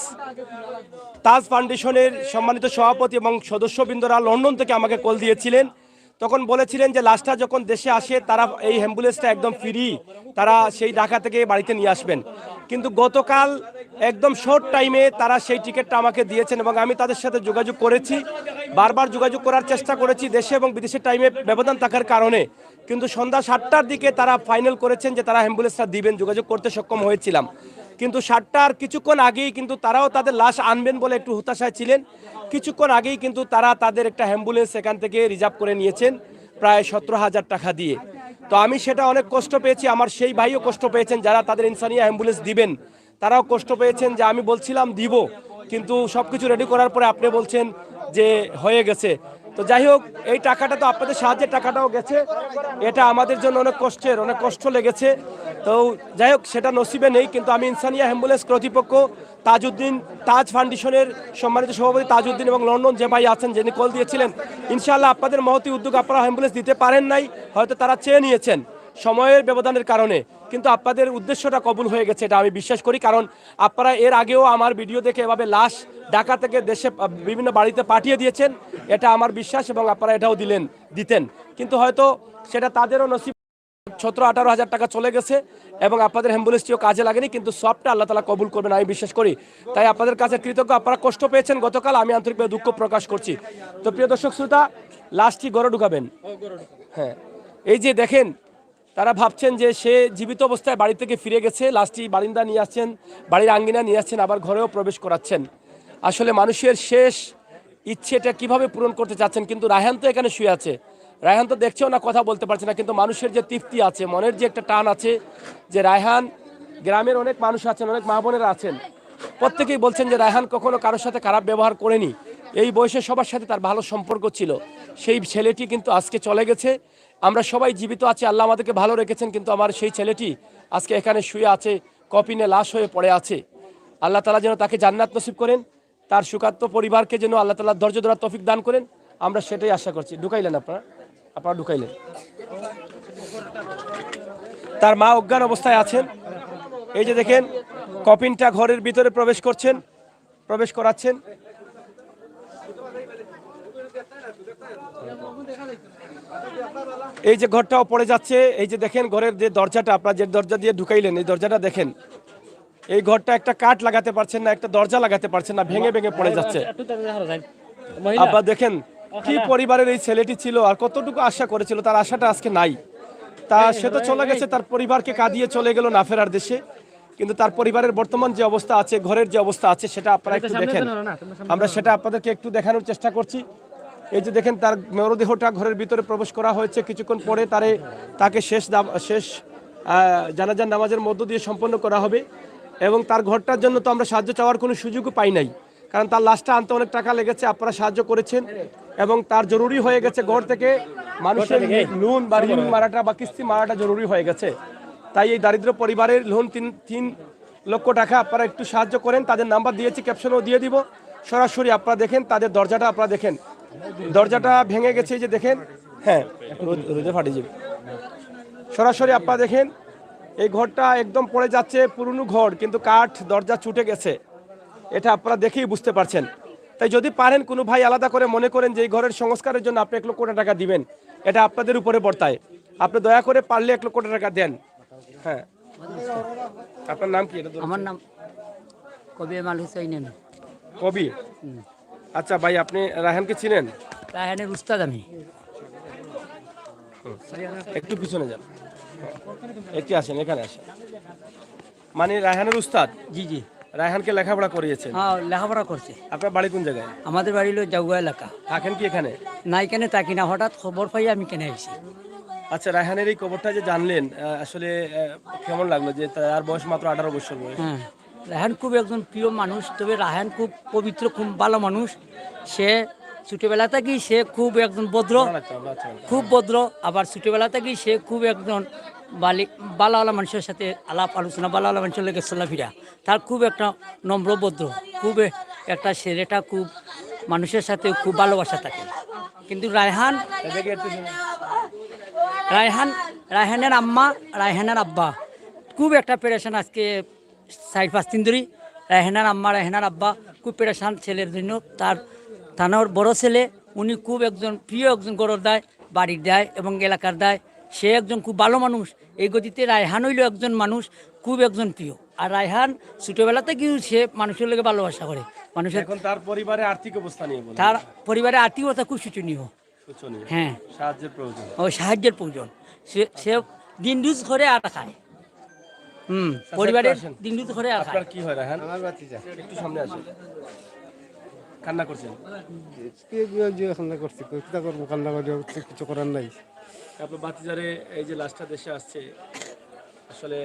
তাজ ফাউন্ডেশনের সম্মানিত সভাপতি এবং সদস্যবৃন্দরা লন্ডন থেকে আমাকে কল দিয়েছিলেন। তখন বলেছিলেন যে লাস্টটা যখন দেশে আসে তারা এই অ্যাম্বুলেন্সটা একদম ফ্রি, তারা সেই ঢাকা থেকে বাড়িতে নিয়ে আসবেন। কিন্তু গতকাল একদম শর্ট টাইমে তারা সেই টিকিটটা আমাকে দিয়েছেন এবং আমি তাদের সাথে যোগাযোগ করেছি, বারবার যোগাযোগ করার চেষ্টা করেছি দেশে এবং বিদেশের টাইমে ব্যবধান থাকার কারণে। কিন্তু সন্ধ্যা 7টার দিকে তারা ফাইনাল করেছেন যে তারা অ্যাম্বুলেন্সটা দিবেন, যোগাযোগ করতে সক্ষম হয়েছিলাম। কিন্তু 7টার কিছুক্ষণ আগেই কিন্তু তারাও তাদের লাশ আনবেন বলে একটু হতাশায় ছিলেন। কিছুক্ষণ আগেই কিন্তু তারা তাদের একটা অ্যাম্বুলেন্স এখান থেকে রিজার্ভ করে নিয়েছেন প্রায় 17,000 টাকা দিয়ে। তো আমি সেটা অনেক কষ্ট পেয়েছি, আমার সেই ভাইও কষ্ট পেয়েছেন যারা তাদের ইনসানিয়া অ্যাম্বুলেন্স দিবেন, তারাও কষ্ট পেয়েছেন যে আমি বলছিলাম দিব, কিন্তু সব কিছু রেডি করার পরে আপনি বলছেন যে হয়ে গেছে। তো যাই হোক, এই টাকাটা তো আপনাদের সাহায্যের টাকাটাও গেছে, এটা আমাদের জন্য অনেক কষ্টের, অনেক কষ্ট লেগেছে। তো যাই হোক, সেটা নসিবে নেই। কিন্তু আমি ইনসানিয়া অ্যাম্বুলেন্স কর্তৃপক্ষ তাজউদ্দিন, তাজ ফাউন্ডেশনের সম্মানিত সভাপতি তাজউদ্দিন এবং লন্ডন যে ভাই আছেন যিনি কল দিয়েছিলেন, ইনশাআল্লাহ আপনাদের মহতি উদ্যোগ আপনারা অ্যাম্বুলেন্স দিতে পারেন নাই, হয়তো তারা চেয়ে নিয়েছেন সময়ের ব্যবধানের কারণে, কিন্তু আপনাদের উদ্দেশ্যটা কবুল হয়ে গেছে এটা আমি বিশ্বাস করি। কারণ আপনারা এর আগেও আমার ভিডিও দেখে এভাবে লাশ ঢাকা থেকে দেশে বিভিন্ন বাড়িতে পাঠিয়ে দিয়েছেন, এটা আমার বিশ্বাস, এবং আপনারা এটাও দিতেন, কিন্তু হয়তো সেটা তাদেরও নসিব। 17-18 হাজার টাকা চলে গেছে এবং আপনাদের অ্যাম্বুলেন্সটিও কাজে লাগেনি, কিন্তু সবটা আল্লাহ তাআলা কবুল করবেন আমি বিশ্বাস করি। তাই আপনাদের কাছে কৃতজ্ঞ, আপনারা কষ্ট পেয়েছেন গতকাল, আমি আন্তরিকভাবে দুঃখ প্রকাশ করছি। তো প্রিয় দর্শক শ্রোতা, লাশটি গড়ে ঢুকাবেন। হ্যাঁ, এই যে দেখেন, তারা ভাবছেন যে সে জীবিত অবস্থায় বাড়ি থেকে ফিরে গেছে, লাশটি বারিন্দা নিয়ে আসছেন, বাড়ির আঙ্গিনা নিয়ে আসছেন, আবার ঘরেও প্রবেশ করাচ্ছেন। আসলে মানুষের শেষ ইচ্ছেটা কিভাবে পূরণ করতে চাচ্ছেন। কিন্তু রায়হান তো এখানে শুয়ে আছে, রায়হান তো দেখছেও না, কথা বলতে পারছে না, কিন্তু মানুষের যে তৃপ্তি আছে, মনের যে একটা টান আছে, যে রায়হান, গ্রামের অনেক মানুষ আছেন, অনেক মা বোনেরা আছেন, প্রত্যেকেই বলছেন যে রায়হান কখনো কারোর সাথে খারাপ ব্যবহার করেনি, এই বয়সে সবার সাথে তার ভালো সম্পর্ক ছিল। সেই ছেলেটি কিন্তু আজকে চলে গেছে। আমরা সবাই জীবিত আছি, আল্লাহ আমাদেরকে ভালো রেখেছেন, কিন্তু আমার সেই ছেলেটি আজকে এখানে শুয়ে আছে, কফিনে লাশ হয়ে পড়ে আছে। আল্লাহ তাআলা যেন তাকে জান্নাত নসিব করেন, তার সুখাত্ম পরিবারকে যেন আল্লাহ তাআলা ধৈর্য ধরার তৌফিক দান করেন, আমরা সেটাই আশা করছি। ঢুকাইলেন আপনারা ঢুকাইলেন। তার মা অজ্ঞান অবস্থায় আছেন। এই যে দেখেন, কফিনটা ঘরের ভিতরে প্রবেশ করাচ্ছেন। এই যে ঘরটাও পড়ে যাচ্ছে। এই যে দেখেন, ঘরের যে দরজাটা, আপনারা যে দরজা দিয়ে ঢুকাইলেন, এই দরজাটা দেখেন, এই ঘরটা একটা কাঠ লাগাতে পারছেন না, একটা দরজা লাগাতে পারছেন না, ভেঙে ভেঙে পড়ে যাচ্ছে। আপনারা দেখেন কি পরিবারের এই ছেলেটি ছিল, আর কতটুকু আশা করেছিল, তার আশাটা আজকে নাই। তা সে তো চলে গেছে, তার পরিবারকে কাঁদিয়ে চলে গেল না ফেরার দেশে। কিন্তু তার পরিবারের বর্তমান যে অবস্থা আছে, ঘরের যে অবস্থা আছে, সেটা আপনারা একটু দেখেন, আমরা সেটা আপনাদেরকে একটু দেখানোর চেষ্টা করছি। এই যে দেখেন, তার মরদেহটা ঘরের ভিতরে প্রবেশ করা হয়েছে, কিছুক্ষণ পরে তাকে শেষ জানাজার নামাজের মধ্য দিয়ে সম্পন্ন করা হবে। এবং তার ঘরটার জন্য তো আমরা সাহায্য চাওয়ার কোনো সুযোগও পাই নাই, কারণ তার লাশটা আনতে অনেক টাকা লেগেছে, আপনারা সাহায্য করেছেন, এবং তার জরুরি হয়ে গেছে ঘর থেকে মানুষের লোন বা ঋণ মারাটা বা কিস্তি মারাটা জরুরি হয়ে গেছে। তাই এই দারিদ্র পরিবারের লোন 3 লক্ষ টাকা আপনারা একটু সাহায্য করেন। তাদের নাম্বার দিয়েছি, ক্যাপশনও দিয়ে দিব। সরাসরি আপনারা দেখেন, তাদের দরজাটা আপনারা দেখেন, দরজাটা ভেঙে গেছে, এই যে দেখেন, হ্যাঁ রোদে ফাটে যাবে। সরাসরি আপনারা দেখেন, এই ঘরটা একদম পড়ে যাচ্ছে, পুরনো ঘর, কিন্তু কাঠ দরজা ছুটে গেছে, এটা আপনারা দেখেই বুঝতে পারছেন। তাই যদি পারেন, কোনো ভাই আলাদা করে মনে করেন যে এই ঘরের সংস্কারের জন্য আপনি 1 লক্ষ টাকা দিবেন, এটা আপনাদের উপরে বর্তায়, আপনি দয়া করে পারলে 1 লক্ষ টাকা দেন। হ্যাঁ, আপনার নাম কি? এটা ধরেছেন। আমার নাম কবি মাল হুসাইন। কবি। আচ্ছা ভাই, আপনি রায়হানকে চিনেন? রায়হানের উস্তাদ আমি। একটু পিছনে যান, একটু আসেন, এখানে আসেন। মানে রায়হানের উস্তাদ? জি জি। রায়হানকে লেখাপড়া করিয়েছেন? হ্যাঁ, লেখাপড়া করছে। আপনার বাড়ি কোন জায়গায়? আমাদের বাড়ি হলো জাউয়া এলাকা। থাকেন কি এখানে? না, এখানে থাকি না, হঠাৎ খবর পাই আমি কেন আইছি। আচ্ছা, রায়হানের এই খবরটা যে জানলেন, আসলে কেমন লাগলো যে তার বয়স মাত্র 18 বছর বয়স? হ্যাঁ, রায়হান খুব একজন প্রিয় মানুষ, তবে রায়হান খুব পবিত্র, খুব ভালো মানুষ। সে ছোটবেলা থেকেই সে খুব একজন ভদ্র, খুব ভদ্র। আবার ছোটবেলা থেকেই সে খুব একজন ভালো মানুষের সাথে আলাপ আলোচনা, ভালো মানুষের লেগে চলাফেরা। তার খুব একটা নম্র ভদ্র, খুব একটা ছেলেটা খুব মানুষের সাথে খুব ভালোবাসা থাকে। কিন্তু রায়হানের আম্মা, রায়হানের আব্বা খুব একটা পেরেশান। আজকে 4-5 দিন ধরে রায়হানের আম্মা, রায়হানের আব্বা খুব পেরেশান ছেলের জন্য। তার থানার বড় ছেলে, উনি খুব একজন প্রিয় একজন গড়ের দায়, বাড়ির দায় এবং এলাকার দায়। সে একজন খুব ভালো মানুষ। এই গতিতে রায়হান হইল একজন মানুষ খুব একজন প্রিয়। আর রায়হান ছোটবেলা থেকেও সে মানুষের লোকে ভালোবাসা করে। মানুষের এখন তার পরিবারে আর্থিক অবস্থা নিয়ে বলুন। তার পরিবারের আর্থিকতা খুব শোচনীয়। শোচনীয়। হ্যাঁ, সাহায্যের প্রয়োজন। ও সাহায্যের প্রয়োজন। সে দিন রুজ করে আর খায়। পরিবারের দিন রুজ করে আর খায়। আপনার কি হয় রায়হান? আমার ভাতিজা। একটু সামনে আসেন। কান্না করছেন? কান্না করছি, কিতা করবো, কান্না করে কিছু করার নাই। আপনার ভাতিজারে এই যে লাশটা দেশে আসছে, আসলে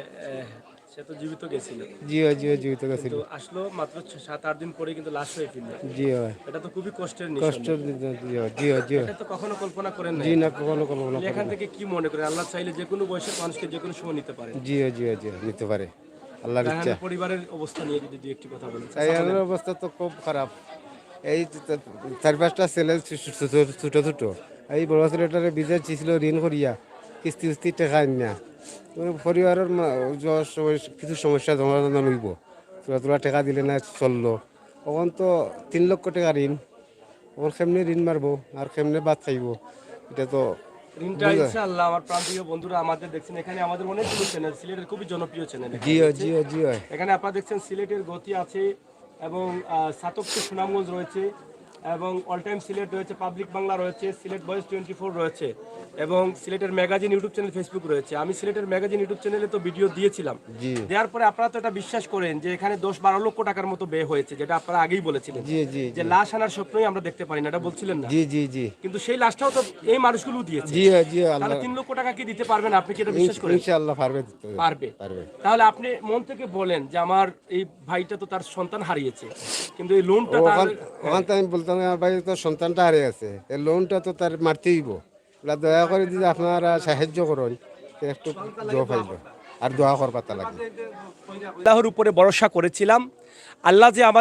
সে তো জীবিত গেছিল। জি জীবিত গেছিল। কিন্তু আসলো মাত্র 7-8 দিন পরে কিন্তু লাশ হয়ে ফিরল। জি হয়, এটা তো খুবই কষ্টের কষ্ট। নিশান। এটা তো কখনো কল্পনা করেন না? জি না, কখনো কখনো। এখান থেকে কি মনে করেন, আল্লাহ চাইলে যে কোনো বয়সের মানুষকে যে কোনো সময় নিতে পারে? জি নিতে পারে, আল্লাহর ইচ্ছা। রায়হানের পরিবারের অবস্থা নিয়ে যদি দুই একটি কথা বলেন। রায়হানের অবস্থা তো খুব খারাপ। এই 4-5টা ছেলে ছোট ছোট। এই বড় ছেলেটারে বিদেশ ছিল ঋণ করিয়া, কিস্তি টাকা না। পরিবারের কিছু সমস্যা সমাধান হইব, তোরা টাকা দিলে না চললো। তখন তো 3 লক্ষ টাকা ঋণ, তখন কেমনে ঋণ মারবো আর কেমনে ভাত খাইব? এটা তো ঋণটা ইনশাআল্লাহ আমার প্রান্তীয় বন্ধুরা আমাদের দেখছেন, এখানে আমাদের অনেকগুলো চ্যানেল, সিলেটের খুবই জনপ্রিয় চ্যানেল। জি হয়। এখানে আপনারা দেখছেন সিলেটের গতি আছে এবং সাতককে সুনামগঞ্জ রয়েছে এবং অল টাইম সিলেট রয়েছে, পাবলিক বাংলা রয়েছে, সিলেট ভয়েস 24 রয়েছে এবং সিলেটের ম্যাগাজিন ইউটিউব চ্যানেল, ফেসবুক রয়েছে। আমি সিলেটের ম্যাগাজিন ইউটিউব চ্যানেলে তো ভিডিও দিয়েছিলাম। দেওয়ার পরে আপনারা তো এটা বিশ্বাস করেন যে এখানে 10-12 লক্ষ টাকার মতো ব্যয় হয়েছে, যেটা আপনারা আগেই বলেছিলেন যে লাশ আনার স্বপ্নই আমরা দেখতে পারি না, এটা বলছিলেন না? জি। কিন্তু সেই লাশটাও তো এই মানুষগুলো দিয়েছে। তাহলে 3 লক্ষ টাকা কি দিতে পারবেন? আপনি কি এটা বিশ্বাস করেন? ইনশাআল্লাহ পারবে। তাহলে আপনি মন থেকে বলেন যে আমার এই ভাইটা তো তার সন্তান হারিয়েছে, কিন্তু এই লোনটা ওখান আমি বলতাম আমার ভাই তো সন্তানটা হারিয়ে আছে, এই লোনটা তো তার মারতেই হইব। দয়া করে যদি আপনারা সাহায্য করেন একটু দোয়া পাইব আর দোয়া করবার তা লাগবে। আল্লাহর উপরে ভরসা করেছিলাম, আল্লাহ যে আমাদের